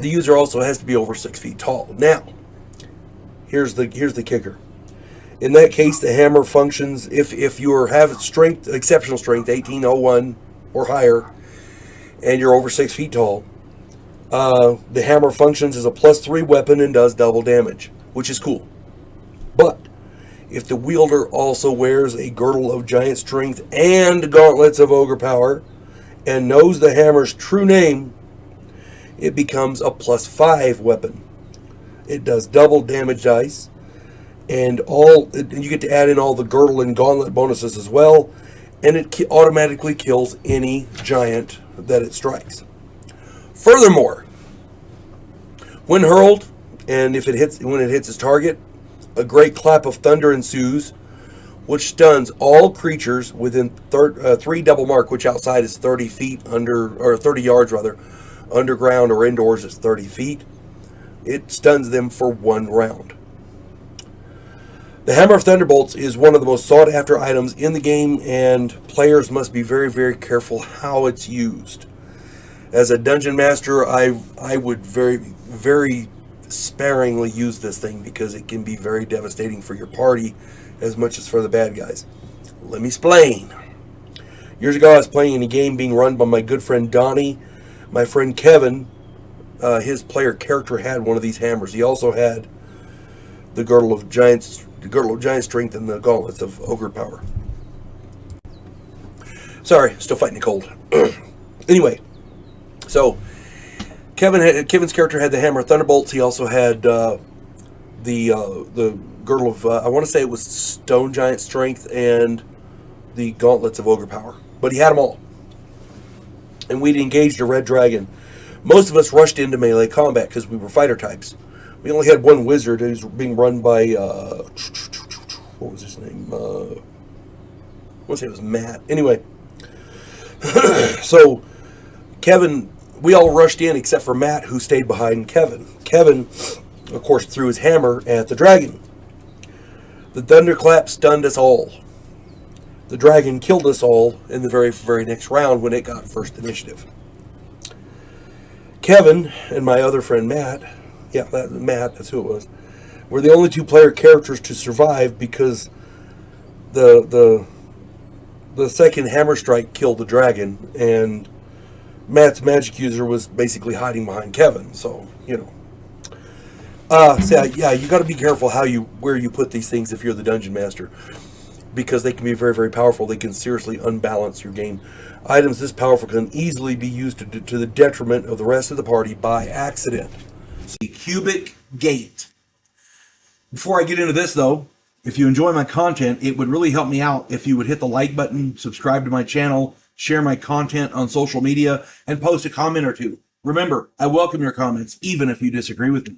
user also has to be over 6 feet tall. Now, here's the kicker. In that case, the hammer functions if you have strength, exceptional strength, 1801 or higher, and you're over 6 feet tall. The hammer functions as a +3 weapon and does double damage, which is cool. But if the wielder also wears a girdle of giant strength and gauntlets of ogre power, and knows the hammer's true name, it becomes a +5 weapon. It does double damage dice, and you get to add in all the girdle and gauntlet bonuses as well, and it automatically kills any giant that it strikes. Furthermore, when hurled, and when it hits its target, a great clap of thunder ensues, which stuns all creatures within 3 double mark, which outside is 30 feet or 30 yards rather. Underground or indoors is 30 feet. It stuns them for 1 round. The Hammer of Thunderbolts is one of the most sought after items in the game, and players must be very, very careful how it's used. As a dungeon master, I would very, very sparingly use this thing because it can be very devastating for your party as much as for the bad guys. Let me explain. Years ago, I was playing in a game being run by my good friend Donnie. My friend Kevin, his player character had one of these hammers. He also had the girdle of giant strength and the gauntlets of ogre power. Sorry, still fighting a cold. Anyway, so Kevin's character had the hammer of thunderbolts. He also had the girdle of I want to say it was stone giant strength and the gauntlets of ogre power. But he had them all. And we'd engaged a red dragon. Most of us rushed into melee combat because we were fighter types. We only had one wizard who was being run by what was his name? I want to say it was Matt. Anyway, so Kevin, we all rushed in except for Matt, who stayed behind Kevin. Kevin, of course, threw his hammer at the dragon. The thunderclap stunned us all. The dragon killed us all in the very, very next round when it got first initiative. Kevin and my other friend Matt, Matt, that's who it was, were the only 2 player characters to survive because the second hammer strike killed the dragon, and Matt's magic user was basically hiding behind Kevin. So you got to be careful where you put these things if you're the dungeon master, because they can be very, very powerful. They can seriously unbalance your game. Items this powerful can easily be used to the detriment of the rest of the party by accident. The cubic gate. Before I get into this, though, if you enjoy my content, it would really help me out if you would hit the like button, subscribe to my channel, share my content on social media, and post a comment or 2. Remember, I welcome your comments, even if you disagree with me.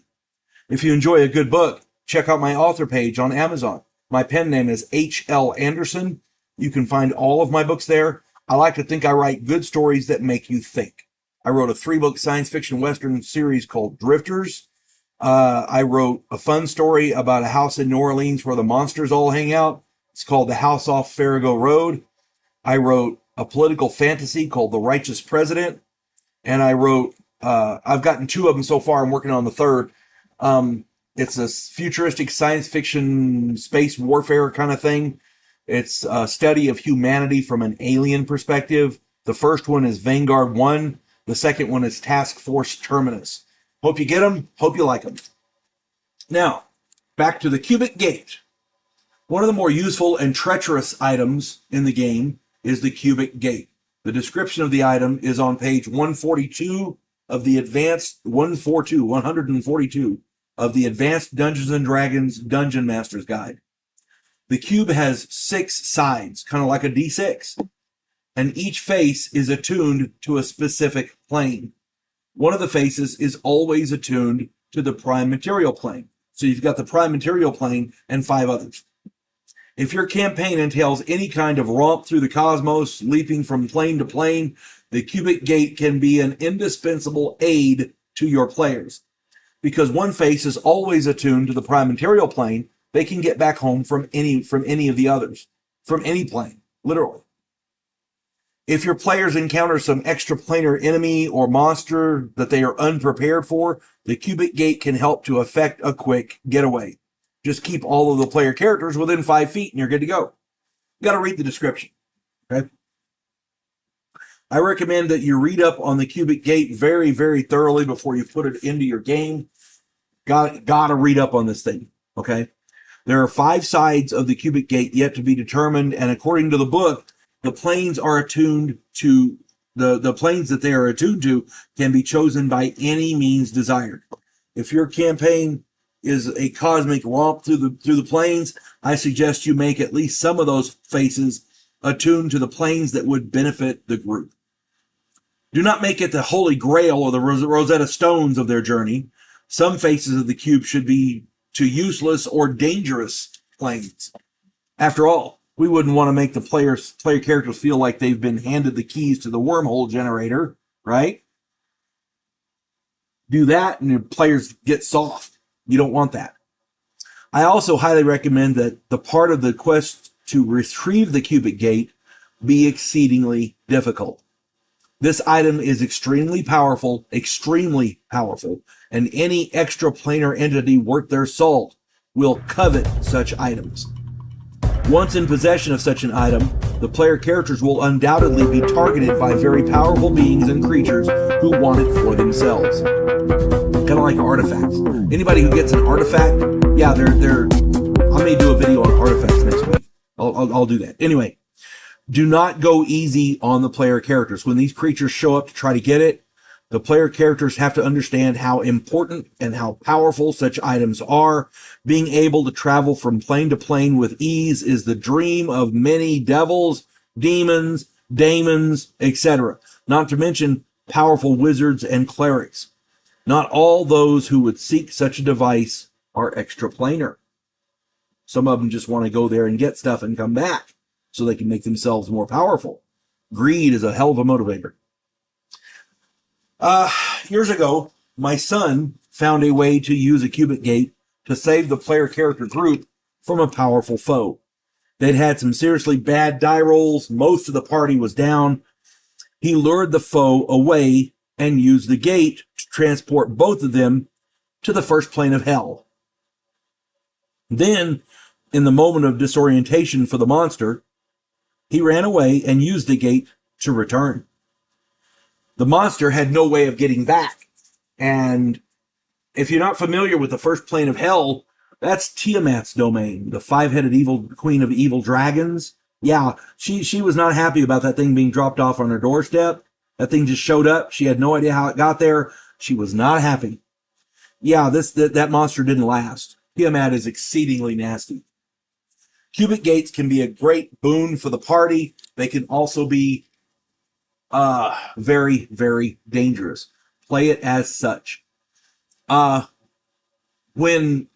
If you enjoy a good book, check out my author page on Amazon. My pen name is H.L. Anderson. You can find all of my books there. I like to think I write good stories that make you think. I wrote a 3-book science fiction western series called Drifters. I wrote a fun story about a house in New Orleans where the monsters all hang out. It's called The House Off Farrago Road. I wrote a political fantasy called The Righteous President. And I wrote, I've gotten 2 of them so far. I'm working on the 3rd. It's a futuristic science fiction space warfare kind of thing. It's a study of humanity from an alien perspective. The first one is Vanguard 1. The second one is Task Force Terminus. Hope you get them. Hope you like them. Now, back to the cubic gate. One of the more useful and treacherous items in the game is the cubic gate. The description of the item is on page 142 of the Advanced 142 of the Advanced Dungeons and Dragons Dungeon Master's Guide. The cube has 6 sides, kind of like a D6, and each face is attuned to a specific plane. One of the faces is always attuned to the prime material plane. So you've got the prime material plane and 5 others. If your campaign entails any kind of romp through the cosmos, leaping from plane to plane, the cubic gate can be an indispensable aid to your players. because one face is always attuned to the prime material plane. They can get back home from any of the others, from any plane, literally. If your players encounter some extraplanar enemy or monster that they are unprepared for, the cubic gate can help to effect a quick getaway. Just keep all of the player characters within 5 feet and you're good to go. You got to read the description. Okay. I recommend that you read up on the cubic gate very, very thoroughly before you put it into your game. Got to read up on this thing. Okay. There are 5 sides of the cubic gate yet to be determined, and according to the book, the planes are attuned to the planes that they are attuned to can be chosen by any means desired. If your campaign is a cosmic romp through the planes, I suggest you make at least some of those faces attuned to the planes that would benefit the group. Do not make it the holy grail or the Rosetta Stones of their journey. Some faces of the cube should be to useless or dangerous planes. After all, we wouldn't want to make the player characters feel like they've been handed the keys to the wormhole generator, right? Do that and your players get soft. You don't want that. I also highly recommend that the part of the quest to retrieve the cubic gate be exceedingly difficult. This item is extremely powerful, and any extraplanar entity worth their salt will covet such items. Once in possession of such an item, the player characters will undoubtedly be targeted by very powerful beings and creatures who want it for themselves. Kind of like artifacts. Anybody who gets an artifact, yeah, I may do a video on artifacts next week. I'll do that. Anyway, do not go easy on the player characters. When these creatures show up to try to get it, the player characters have to understand how important and how powerful such items are. Being able to travel from plane to plane with ease is the dream of many devils, demons, daemons, etc. Not to mention powerful wizards and clerics. Not all those who would seek such a device are extraplanar. Some of them just want to go there and get stuff and come back so they can make themselves more powerful. Greed is a hell of a motivator. Years ago, my son found a way to use a cubic gate to save the player character group from a powerful foe. They'd had some seriously bad die rolls. Most of the party was down. He lured the foe away and used the gate to transport both of them to the first plane of hell. Then, in the moment of disorientation for the monster, he ran away and used the gate to return. The monster had no way of getting back. And if you're not familiar with the first plane of hell, that's Tiamat's domain, the 5-headed evil queen of evil dragons. Yeah, she was not happy about that thing being dropped off on her doorstep. That thing just showed up. She had no idea how it got there. She was not happy. Yeah, that monster didn't last. Tiamat is exceedingly nasty. Cubic gates can be a great boon for the party. They can also be very, very dangerous. Play it as such. When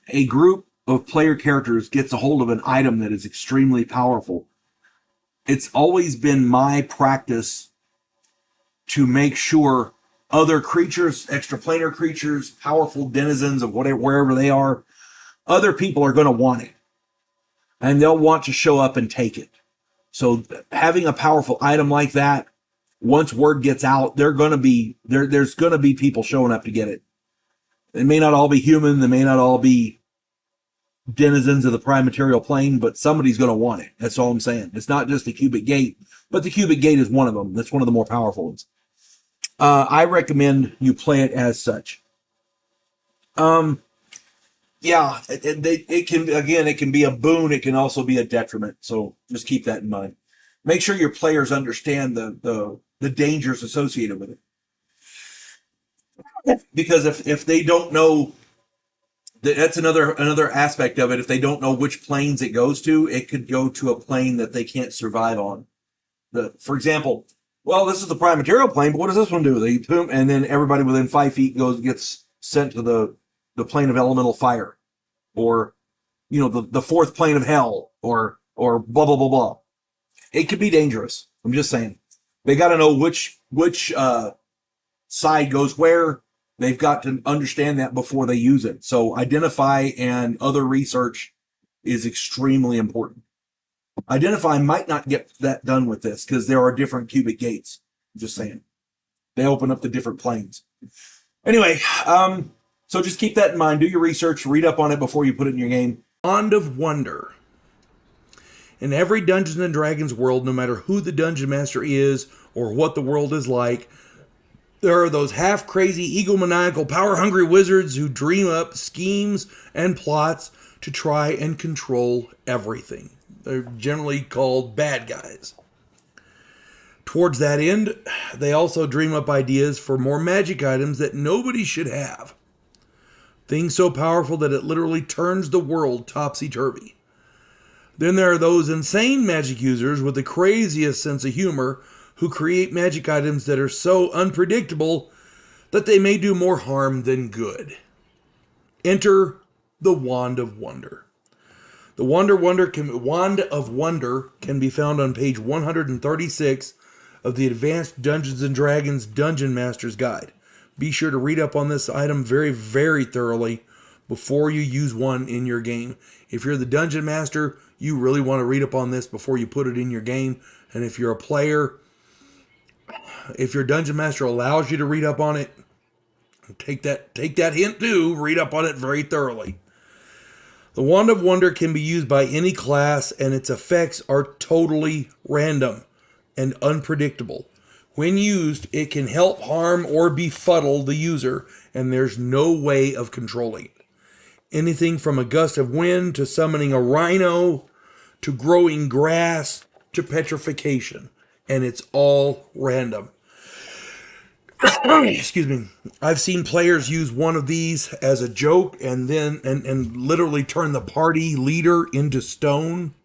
a group of player characters gets a hold of an item that is extremely powerful, it's always been my practice to make sure other creatures, extraplanar creatures, powerful denizens of whatever, wherever they are, other people are going to want it. And they'll want to show up and take it. So having a powerful item like that, once word gets out, there's going to be people showing up to get it. They may not all be human. They may not all be denizens of the prime material plane, but somebody's going to want it. That's all I'm saying. It's not just the cubic gate, but the cubic gate is one of them. That's one of the more powerful ones. I recommend you play it as such. Yeah, it can be a boon. It can also be a detriment. So just keep that in mind. Make sure your players understand the dangers associated with it. Because if they don't know, that's another aspect of it. If they don't know which planes it goes to, it could go to a plane that they can't survive on. For example, well, this is the prime material plane, but what does this one do? They boom, and then everybody within 5 feet gets sent to the plane of elemental fire, or the fourth plane of hell, or blah blah blah blah. It could be dangerous. I'm just saying. They got to know which side goes where, They've got to understand that before they use it. So identify and other research is extremely important. Identify might not get that done with this because there are different cubic gates. I'm just saying. They open up the different planes. Anyway, so just keep that in mind. Do your research, read up on it before you put it in your game. Wand of Wonder. In every Dungeons and Dragons world, no matter who the dungeon master is or what the world is like, there are those half-crazy, egomaniacal, power-hungry wizards who dream up schemes and plots to try and control everything. They're generally called bad guys. Towards that end, they also dream up ideas for more magic items that nobody should have. Things so powerful that it literally turns the world topsy-turvy. Then there are those insane magic users with the craziest sense of humor who create magic items that are so unpredictable that they may do more harm than good. Enter the Wand of Wonder. The Wand of Wonder can be found on page 136 of the Advanced Dungeons & Dragons Dungeon Master's Guide. Be sure to read up on this item very, very thoroughly before you use one in your game. If you're the Dungeon Master, you really want to read up on this before you put it in your game. And if you're a player, if your Dungeon Master allows you to read up on it, take that hint too. Read up on it very thoroughly. The Wand of Wonder can be used by any class, and its effects are totally random and unpredictable. When used, it can help, harm, or befuddle the user, and there's no way of controlling it. Anything from a gust of wind to summoning a rhino to growing grass to petrification, and it's all random. Excuse me. I've seen players use one of these as a joke and then and literally turn the party leader into stone.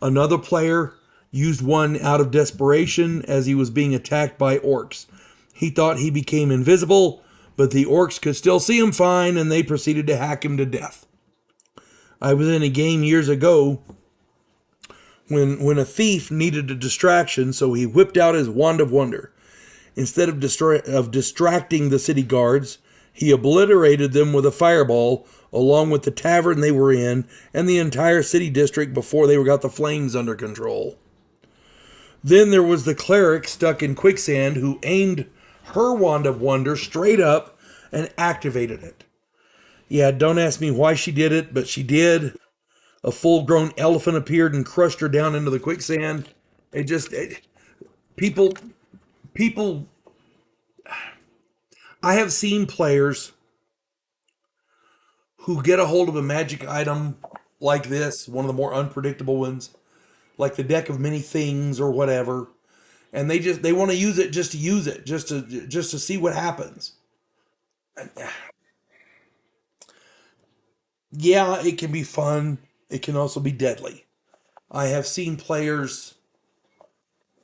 Another player used one out of desperation as he was being attacked by orcs. He thought he became invisible, but the orcs could still see him fine, and they proceeded to hack him to death. I was in a game years ago when a thief needed a distraction, so he whipped out his Wand of Wonder. Instead of distracting the city guards, he obliterated them with a fireball, along with the tavern they were in and the entire city district before they got the flames under control. Then there was the cleric stuck in quicksand who aimed her Wand of Wonder straight up and activated it. Yeah, don't ask me why she did it, but she did. A full-grown elephant appeared and crushed her down into the quicksand. People, I have seen players who get a hold of a magic item like this, one of the more unpredictable ones, like the deck of many things or whatever, and they want to use it just to use it, just to see what happens. Yeah, it can be fun. It can also be deadly. I have seen players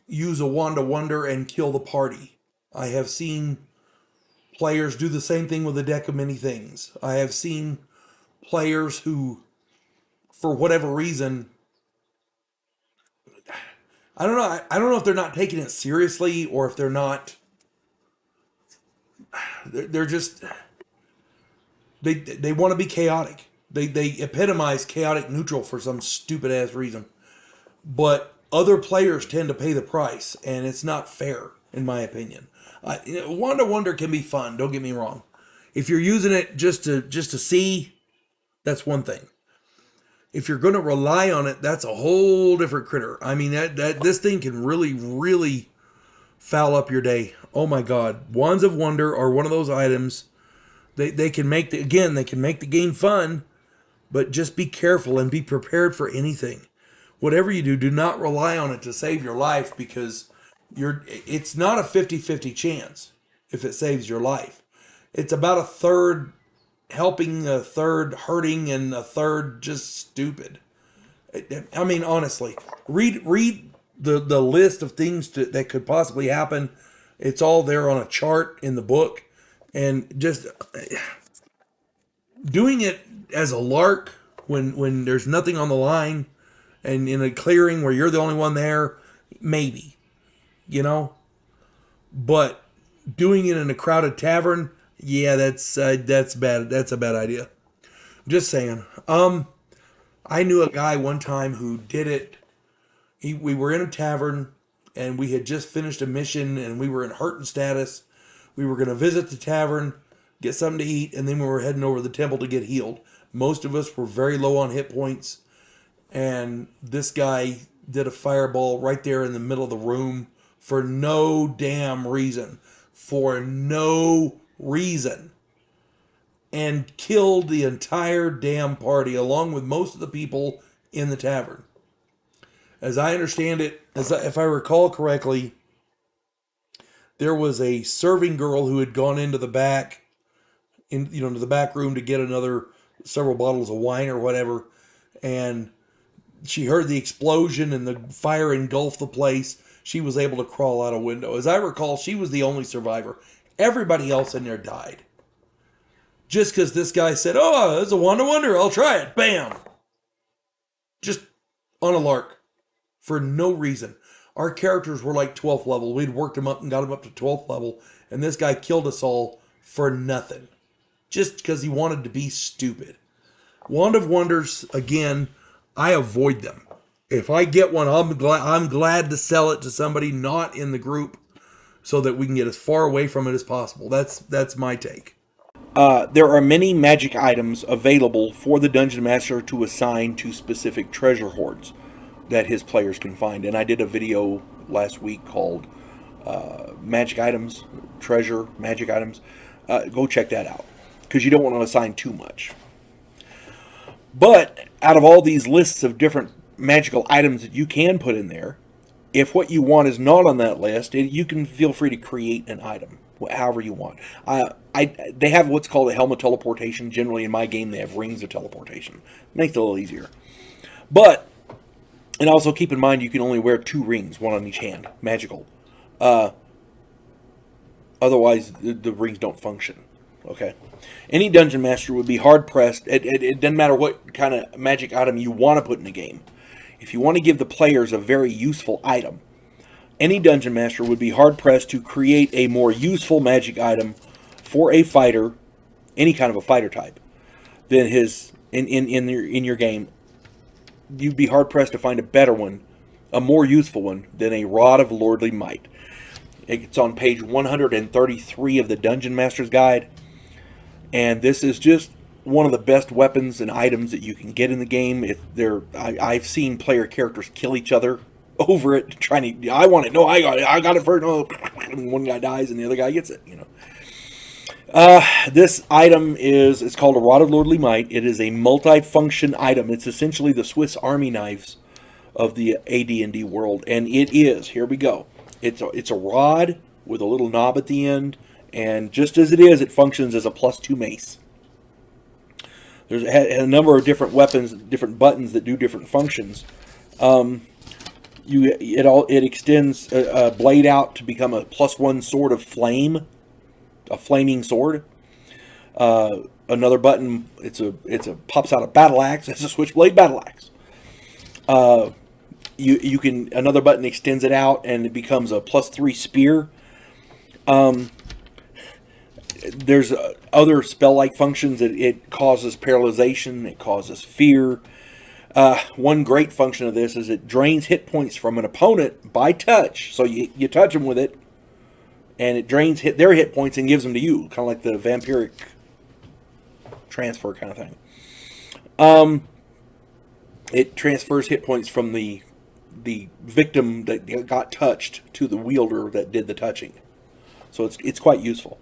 use a Wand of Wonder and kill the party. I have seen players do the same thing with a deck of many things. I have seen players who, for whatever reason, I don't know. I don't know if they're not taking it seriously or if they're not. They're just they want to be chaotic. They epitomize chaotic neutral for some stupid ass reason. But other players tend to pay the price, and it's not fair, in my opinion. Wand of Wonder can be fun. Don't get me wrong. If you're using it just to see, that's one thing. If you're going to rely on it, that's a whole different critter. I mean, that this thing can really, really foul up your day. Oh my God, Wands of Wonder are one of those items. They can make they can make the game fun, but just be careful and be prepared for anything. Whatever you do, do not rely on it to save your life, because it's not a 50-50 chance if it saves your life. It's about a third helping, a third hurting, and a third just stupid. I mean, honestly, read the list of things that could possibly happen. It's all there on a chart in the book, and just doing it as a lark when there's nothing on the line and in a clearing where you're the only one there, maybe, but doing it in a crowded tavern, Yeah, that's bad. That's a bad idea. Just saying. I knew a guy one time who did it. We were in a tavern, and we had just finished a mission, and we were in hurting status. We were going to visit the tavern, get something to eat, and then we were heading over to the temple to get healed. Most of us were very low on hit points, and this guy did a fireball right there in the middle of the room for no damn reason. For no reason. And killed the entire damn party along with most of the people in the tavern. As I understand it, if I recall correctly, there was a serving girl who had gone into the back, into the back room to get another several bottles of wine or whatever, and she heard the explosion and the fire engulfed the place. She was able to crawl out a window. As I recall, she was the only survivor. Everybody else in there died. Just because this guy said, "Oh, it's a wonder, I'll try it." Bam! Just on a lark. For no reason. Our characters were like 12th level. We'd worked them up and got them up to 12th level. And this guy killed us all for nothing. Just because he wanted to be stupid. Wand of Wonders, again, I avoid them. If I get one, I'm glad to sell it to somebody not in the group so that we can get as far away from it as possible. That's my take. There are many magic items available for the Dungeon Master to assign to specific treasure hoards that his players can find. And I did a video last week called Magic Items, Treasure, Magic Items. Go check that out, because you don't want to assign too much. But out of all these lists of different magical items that you can put in there, if what you want is not on that list, you can feel free to create an item, however you want. They have what's called a helmet teleportation. Generally in my game, they have rings of teleportation. Makes it a little easier. But, and also keep in mind, you can only wear 2 rings, one on each hand, magical. Otherwise, the rings don't function. Okay. Any dungeon master would be hard pressed. It doesn't matter what kind of magic item you want to put in the game. If you want to give the players a very useful item, any dungeon master would be hard pressed to create a more useful magic item for a fighter, any kind of a fighter type, than his in your game. You'd be hard pressed to find a better one, a more useful one than a Rod of Lordly Might. It's on page 133 of the Dungeon Master's Guide. And this is just one of the best weapons and items that you can get in the game. I've seen player characters kill each other over it, trying to, I want it, no, I got it first, no, and one guy dies and the other guy gets it, This item it's called a Rod of Lordly Might. It is a multi-function item. It's essentially the Swiss Army knives of the AD&D world, and it is, here we go, it's a rod with a little knob at the end. And just as it is, it functions as a +2 mace. There's a number of different weapons, different buttons that do different functions. It extends a blade out to become a +1 sword of flame, a flaming sword. Another button, pops out a battle axe. It's a switchblade battle axe. Another button extends it out and it becomes a +3 spear. There's other spell-like functions. It causes paralyzation. It causes fear. One great function of this is it drains hit points from an opponent by touch. So you touch them with it, and it drains their hit points and gives them to you, kind of like the vampiric transfer kind of thing. It transfers hit points from the victim that got touched to the wielder that did the touching. So it's quite useful.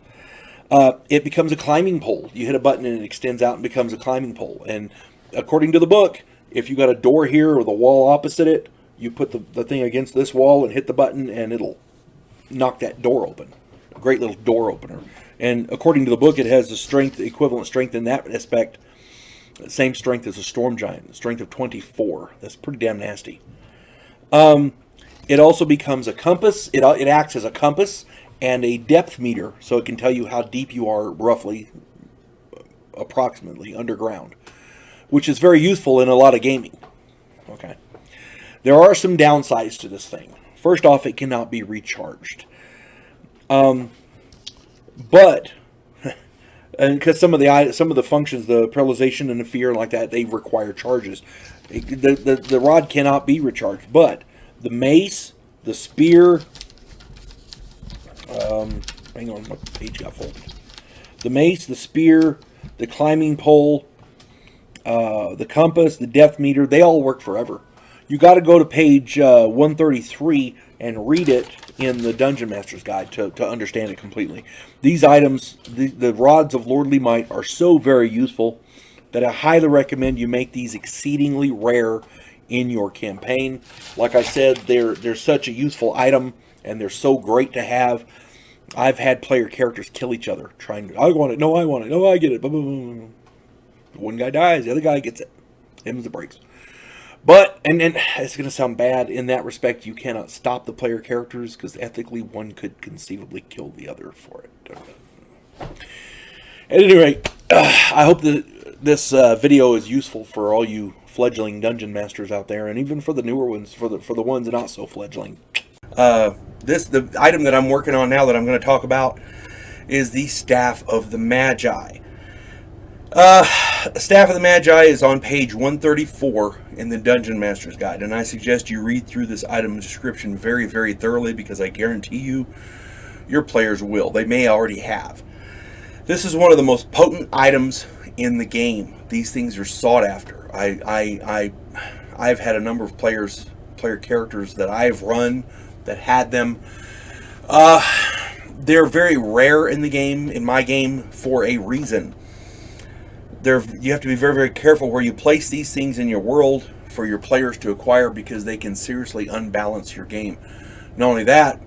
It becomes a climbing pole. You hit a button and it extends out and becomes a climbing pole. And according to the book, if you got a door here or the wall opposite it, you put the thing against this wall and hit the button and it'll knock that door open. A great little door opener. And according to the book, it has the equivalent strength in that aspect, same strength as a storm giant, strength of 24. That's pretty damn nasty. It also becomes a compass. It acts as a compass and a depth meter, so it can tell you how deep you are roughly, approximately, underground, which is very useful in a lot of gaming. Okay. There are some downsides to this thing. First off, it cannot be recharged. But and because some of the functions, the paralyzation and the fear like that, they require charges. The rod cannot be recharged, but the mace, the spear, hang on, my page got folded. The mace, the spear, the climbing pole, the compass, the depth meter, they all work forever. You got to go to page 133 and read it in the Dungeon Master's Guide to understand it completely. These items, the rods of lordly might, are so very useful that I highly recommend you make these exceedingly rare in your campaign. Like I said, they're such a useful item, and they're so great to have. I've had player characters kill each other trying to, I want it, no, I want it, no, I get it. Boom, boom, boom. One guy dies, the other guy gets it. Him's the breaks. But, and it's going to sound bad in that respect, you cannot stop the player characters because ethically one could conceivably kill the other for it. At any rate, I hope that this video is useful for all you fledgling dungeon masters out there, and even for the newer ones, for the ones not so fledgling. The item that I'm working on now that I'm going to talk about is the Staff of the Magi. Staff of the Magi is on page 134 in the Dungeon Master's Guide, and I suggest you read through this item description very, very thoroughly because I guarantee you your players will. They may already have. This is one of the most potent items in the game. These things are sought after. I've had a number of player characters that I've run that had them. They're very rare in the game, in my game, for a reason. You have to be very, very careful where you place these things in your world for your players to acquire because they can seriously unbalance your game. Not only that,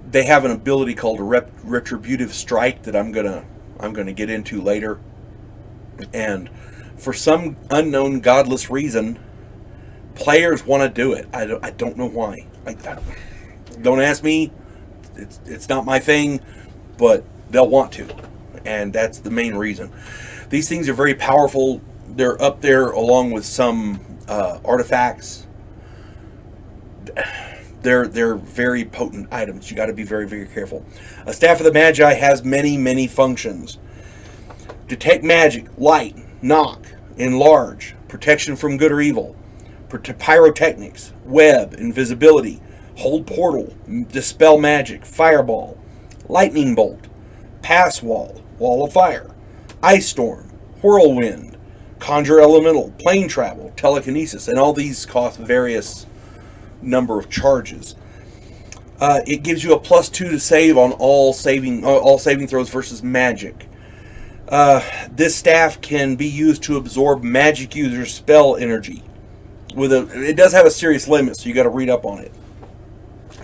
they have an ability called a retributive strike that I'm gonna get into later. And for some unknown godless reason, players want to do it. I don't know why. Don't ask me. It's not my thing, but they'll want to, and that's the main reason. These things are very powerful. They're up there along with some artifacts. They're very potent items. You got to be very, very careful. A Staff of the Magi has many, many functions. Detect magic, light, knock, enlarge, protection from good or evil, pyrotechnics, web, invisibility, hold portal, dispel magic, fireball, lightning bolt, pass wall, wall of fire, ice storm, whirlwind, conjure elemental, plane travel, telekinesis, and all these cost various number of charges. It gives you a +2 to save on all saving throws versus magic. This staff can be used to absorb magic users' spell energy. It does have a serious limit, so you got to read up on it.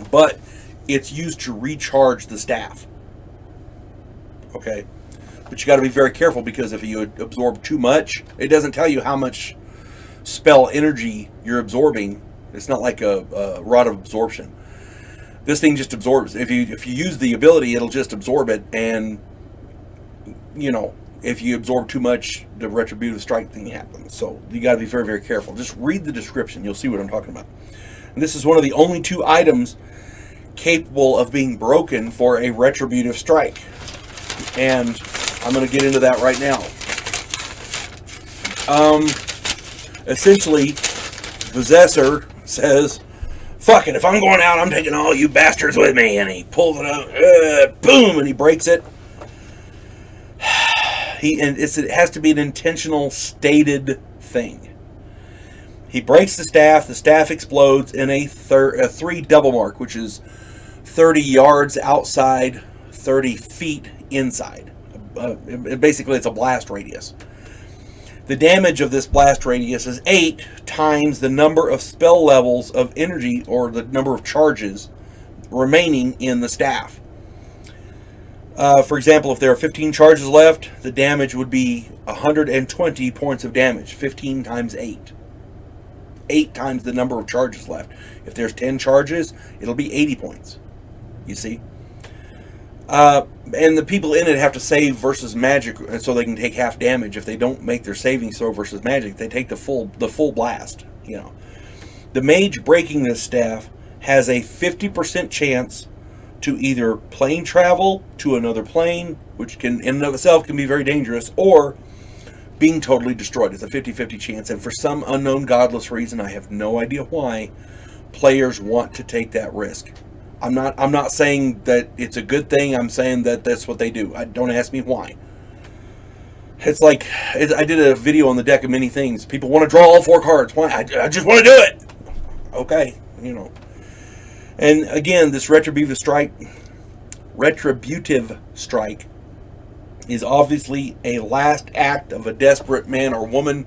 But it's used to recharge the staff. Okay, but you got to be very careful because if you absorb too much, it doesn't tell you how much spell energy you're absorbing. It's not like a rod of absorption. This thing just absorbs. If you use the ability, it'll just absorb it, and if you absorb too much, the retributive strike thing happens. So you got to be very, very careful. Just read the description. You'll see what I'm talking about. And this is one of the only 2 items capable of being broken for a retributive strike. And I'm going to get into that right now. Essentially, Possessor says, fuck it, if I'm going out, I'm taking all you bastards with me. And he pulls it out, boom, and he breaks it. It has to be an intentional, stated thing. He breaks the staff explodes in a 3 double mark, which is 30 yards outside, 30 feet inside. Basically, it's a blast radius. The damage of this blast radius is 8 times the number of spell levels of energy, or the number of charges remaining in the staff. For example, if there are 15 charges left, the damage would be 120 points of damage. 15 times 8. 8 times the number of charges left. If there's 10 charges, it'll be 80 points. You see? And the people in it have to save versus magic, so they can take half damage. If they don't make their saving throw versus magic, they take the full blast. The mage breaking this staff has a 50% chance to either plane travel to another plane which can in and of itself can be very dangerous, or being totally destroyed. It's a 50-50 chance, and for some unknown godless reason, I have no idea why, players want to take that risk. I'm not saying that it's a good thing. I'm saying that that's what they do. Don't ask me why. It's like I did a video on the deck of many things. People want to draw all 4 cards. Why? I just want to do it. Okay, And again, this retributive strike is obviously a last act of a desperate man or woman,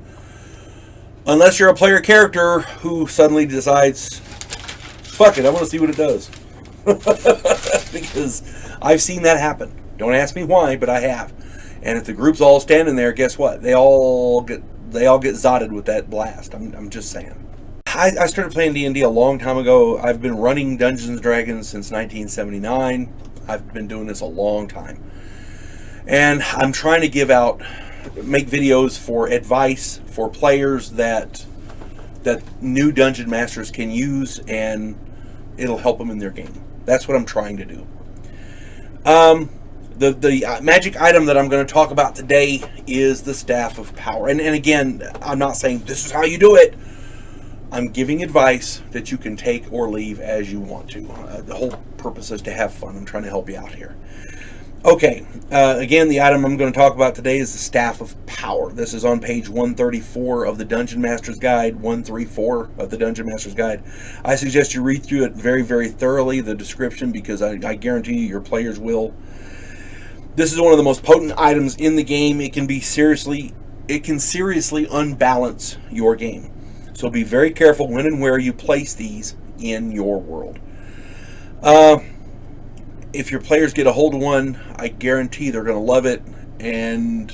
unless you're a player character who suddenly decides, fuck it, I want to see what it does. Because I've seen that happen. Don't ask me why, but I have. And if the group's all standing there, guess what? They all get zotted with that blast. I'm just saying. I started playing D&D a long time ago. I've been running Dungeons and Dragons since 1979. I've been doing this a long time. And I'm trying to make videos for advice for players that new dungeon masters can use, and it'll help them in their game. That's what I'm trying to do. The magic item that I'm going to talk about today is the Staff of Power. And again, I'm not saying this is how you do it. I'm giving advice that you can take or leave as you want to. The whole purpose is to have fun. I'm trying to help you out here. Okay, again, the item I'm going to talk about today is the Staff of Power. This is on page 134 of the Dungeon Master's Guide, 134 of the Dungeon Master's Guide. I suggest you read through it very, very thoroughly, the description, because I guarantee you your players will. This is one of the most potent items in the game. It can seriously unbalance your game. So be very careful when and where you place these in your world. If your players get a hold of one, I guarantee they're going to love it. And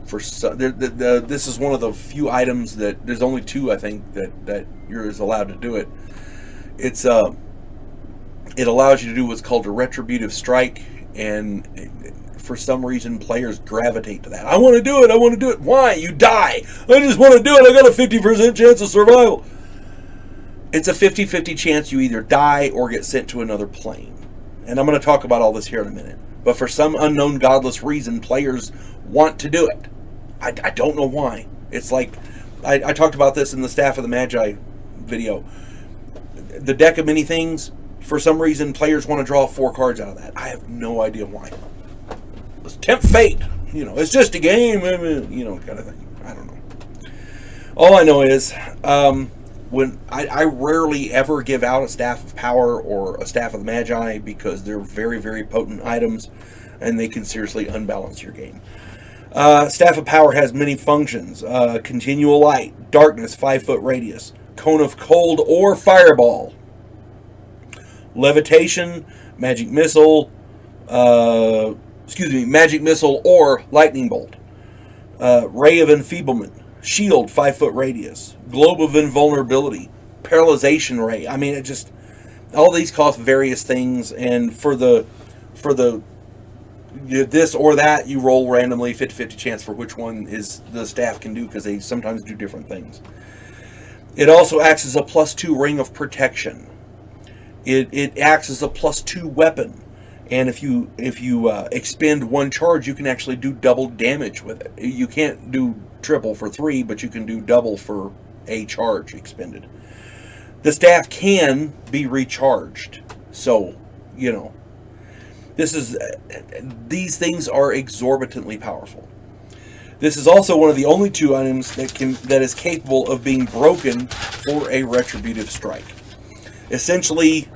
this is one of the few items that there's only 2, I think, that you're allowed to do it. It allows you to do what's called a retributive strike, and for some reason players gravitate to that. I want to do it. Why? You die. I just want to do it. I got a 50% chance of survival. It's a 50-50 chance you either die or get sent to another plane. And I'm going to talk about all this here in a minute. But for some unknown godless reason, players want to do it. I don't know why. It's like, I talked about this in the Staff of the Magi video. The deck of many things, for some reason, players want to draw 4 cards out of that. I have no idea why. Let's tempt fate. It's just a game, kind of thing. I don't know. All I know is, when I rarely ever give out a Staff of Power or a Staff of the Magi, because they're very, very potent items, and they can seriously unbalance your game. Staff of Power has many functions. Continual light, darkness, 5-foot radius, cone of cold or fireball, levitation, magic missile or lightning bolt, ray of enfeeblement, shield, 5-foot radius, globe of invulnerability, paralyzation ray. I mean, all these cost various things, and for this or that, you roll randomly, 50-50 chance for which one is the staff can do, because they sometimes do different things. It also acts as a +2 ring of protection. It acts as a +2 weapon. And if you expend 1 charge, you can actually do double damage with it. You can't do triple for 3, but you can do double for a charge expended. The staff can be recharged. So, these things are exorbitantly powerful. This is also one of the only 2 items that is capable of being broken for a retributive strike. Essentially,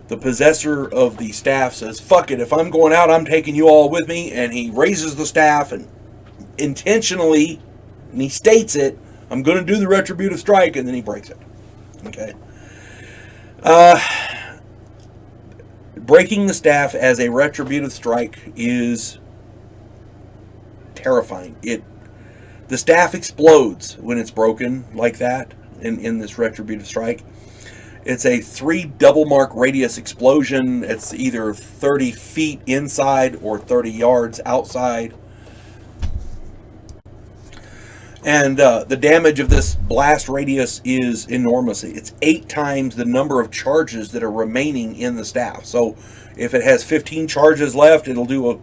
the possessor of the staff says, fuck it, if I'm going out, I'm taking you all with me, and he raises the staff and intentionally, and he states it, I'm going to do the retributive strike, and then he breaks it. Okay? Breaking the staff as a retributive strike is terrifying. The staff explodes when it's broken like that in this retributive strike. It's a 3 double mark radius explosion. It's either 30 feet inside or 30 yards outside. And the damage of this blast radius is enormous. It's 8 times the number of charges that are remaining in the staff. So if it has 15 charges left, it'll do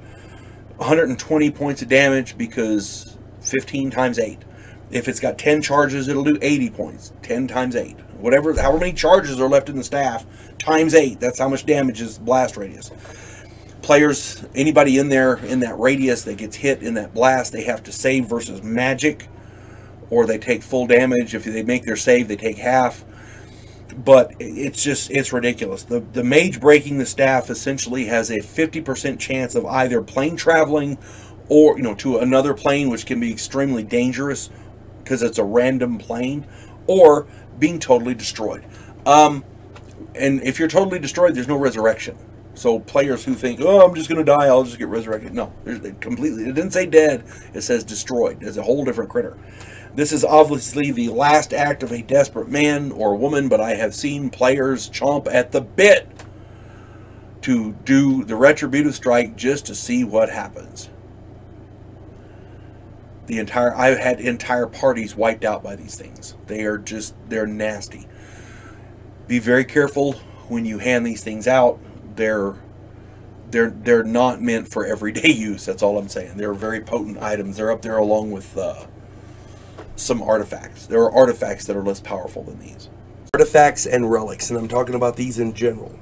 120 points of damage because 15 times 8. If it's got 10 charges, it'll do 80 points. 10 times 8. However many charges are left in the staff, times 8. That's how much damage is blast radius. Players, anybody in there in that radius that gets hit in that blast, they have to save versus magic, or they take full damage. If they make their save, they take half. But it's ridiculous. The mage breaking the staff essentially has a 50% chance of either plane traveling or, to another plane, which can be extremely dangerous because it's a random plane, or being totally destroyed. And if you're totally destroyed, there's no resurrection. So players who think, oh, I'm just going to die, I'll just get resurrected. No, it didn't say dead, it says destroyed. It's a whole different critter. This is obviously the last act of a desperate man or woman, but I have seen players chomp at the bit to do the retributive strike just to see what happens. I've had entire parties wiped out by these things. They're nasty. Be very careful when you hand these things out. They're not meant for everyday use. That's all I'm saying. They're very potent items. They're up there along with some artifacts. There are artifacts that are less powerful than these. Artifacts and relics, and I'm talking about these in general.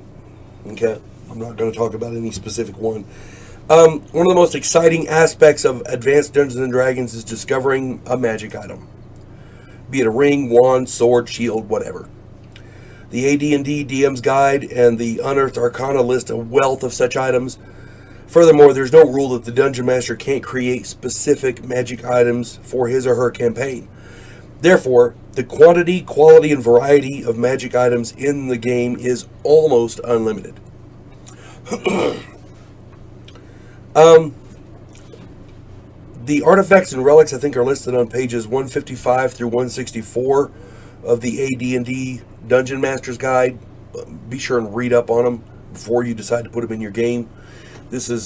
Okay? I'm not going to talk about any specific one. One of the most exciting aspects of Advanced Dungeons & Dragons is discovering a magic item. Be it a ring, wand, sword, shield, whatever. The AD&D DM's Guide and the Unearthed Arcana list a wealth of such items. Furthermore, there's no rule that the Dungeon Master can't create specific magic items for his or her campaign. Therefore, the quantity, quality, and variety of magic items in the game is almost unlimited. The artifacts and relics, I think, are listed on pages 155 through 164 of the AD&D Dungeon Master's Guide. Be sure and read up on them before you decide to put them in your game. These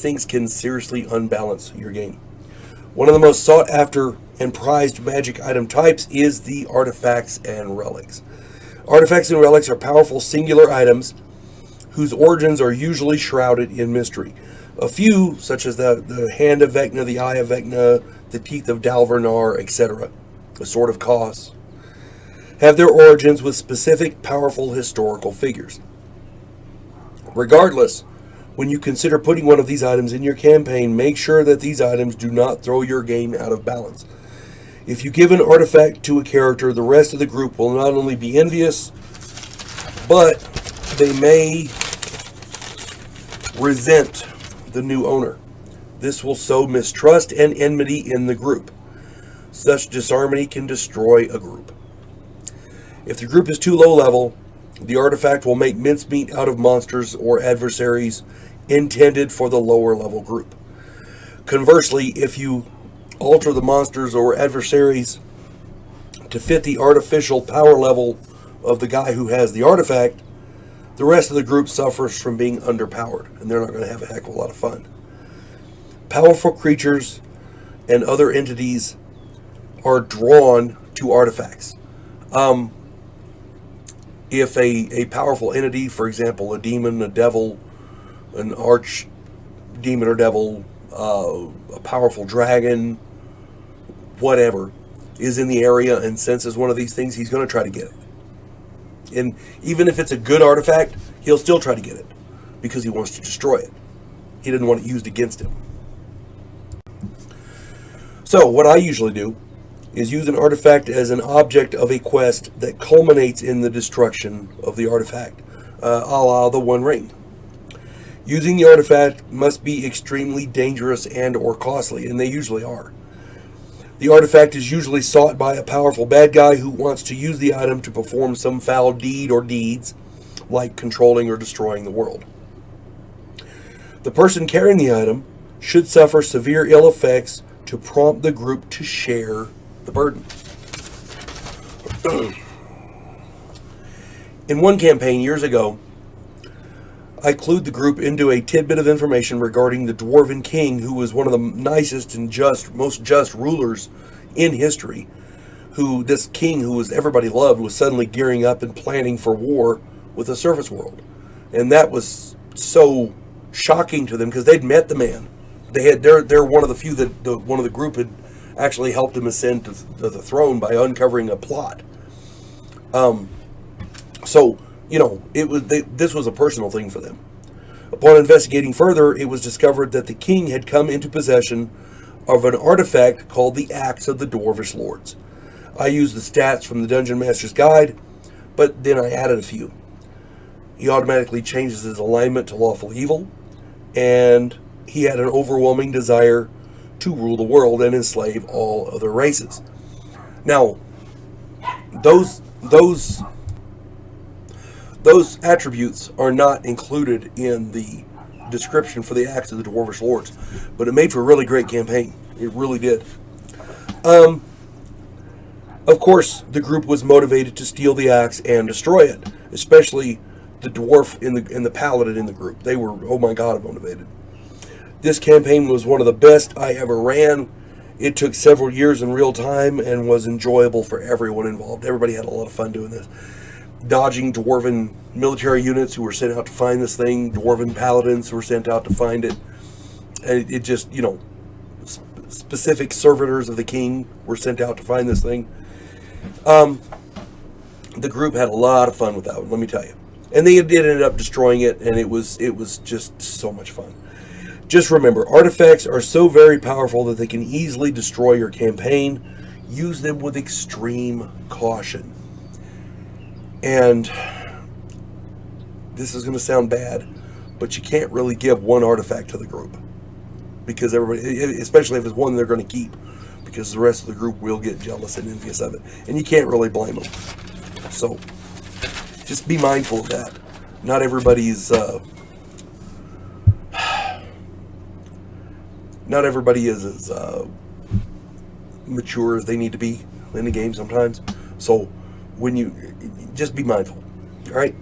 things can seriously unbalance your game. One of the most sought after and prized magic item types is the artifacts and relics. Artifacts and relics are powerful singular items whose origins are usually shrouded in mystery. A few, such as the Hand of Vecna, the Eye of Vecna, the Teeth of Dalvernar, etc., the Sword of Kos, have their origins with specific powerful historical figures. Regardless, when you consider putting one of these items in your campaign, make sure that these items do not throw your game out of balance. If you give an artifact to a character, the rest of the group will not only be envious, but they may resent the new owner. This will sow mistrust and enmity in the group. Such disharmony can destroy a group. If the group is too low level, the artifact will make mincemeat out of monsters or adversaries intended for the lower level group. Conversely, if you alter the monsters or adversaries to fit the artificial power level of the guy who has the artifact, the rest of the group suffers from being underpowered, and they're not going to have a heck of a lot of fun. Powerful creatures and other entities are drawn to artifacts. If a powerful entity, for example, a demon, a devil, an arch demon or devil, a powerful dragon, whatever, is in the area and senses one of these things, he's going to try to get it. And even if it's a good artifact, he'll still try to get it because he wants to destroy it. He doesn't want it used against him. So what I usually do is use an artifact as an object of a quest that culminates in the destruction of the artifact, a la the One Ring. Using the artifact must be extremely dangerous and or costly, and they usually are. The artifact is usually sought by a powerful bad guy who wants to use the item to perform some foul deed or deeds, like controlling or destroying the world. The person carrying the item should suffer severe ill effects to prompt the group to share the burden. In one campaign years ago, I clued the group into a tidbit of information regarding the Dwarven King, who was one of the nicest and most just rulers in history. This king, who everybody loved, was suddenly gearing up and planning for war with the surface world. And that was so shocking to them because they'd met the man. They're one of the few that one of the group had actually helped him ascend to the throne by uncovering a plot. So this was a personal thing for them. Upon investigating further, it was discovered that the king had come into possession of an artifact called the Axe of the Dwarvish Lords. I used the stats from the Dungeon Master's Guide, but then I added a few. He automatically changes his alignment to lawful evil, and he had an overwhelming desire to rule the world and enslave all other races. Now, those attributes are not included in the description for the Axe of the Dwarvish Lords, but it made for a really great campaign. It really did. Of course, the group was motivated to steal the axe and destroy it, especially the dwarf and the paladin in the group. They were, oh my god, motivated. This campaign was one of the best I ever ran. It took several years in real time and was enjoyable for everyone involved. Everybody had a lot of fun doing this. Dodging dwarven military units who were sent out to find this thing, dwarven paladins who were sent out to find it. And it just, specific servitors of the king were sent out to find this thing. The group had a lot of fun with that one, let me tell you. And they did end up destroying it, and it was just so much fun. Just remember, artifacts are so very powerful that they can easily destroy your campaign. Use them with extreme caution. And this is going to sound bad, but you can't really give one artifact to the group. Because everybody, especially if it's one they're going to keep, because the rest of the group will get jealous and envious of it. And you can't really blame them. So, just be mindful of that. Not everybody's not everybody is as mature as they need to be in the game sometimes. So when you just be mindful. All right.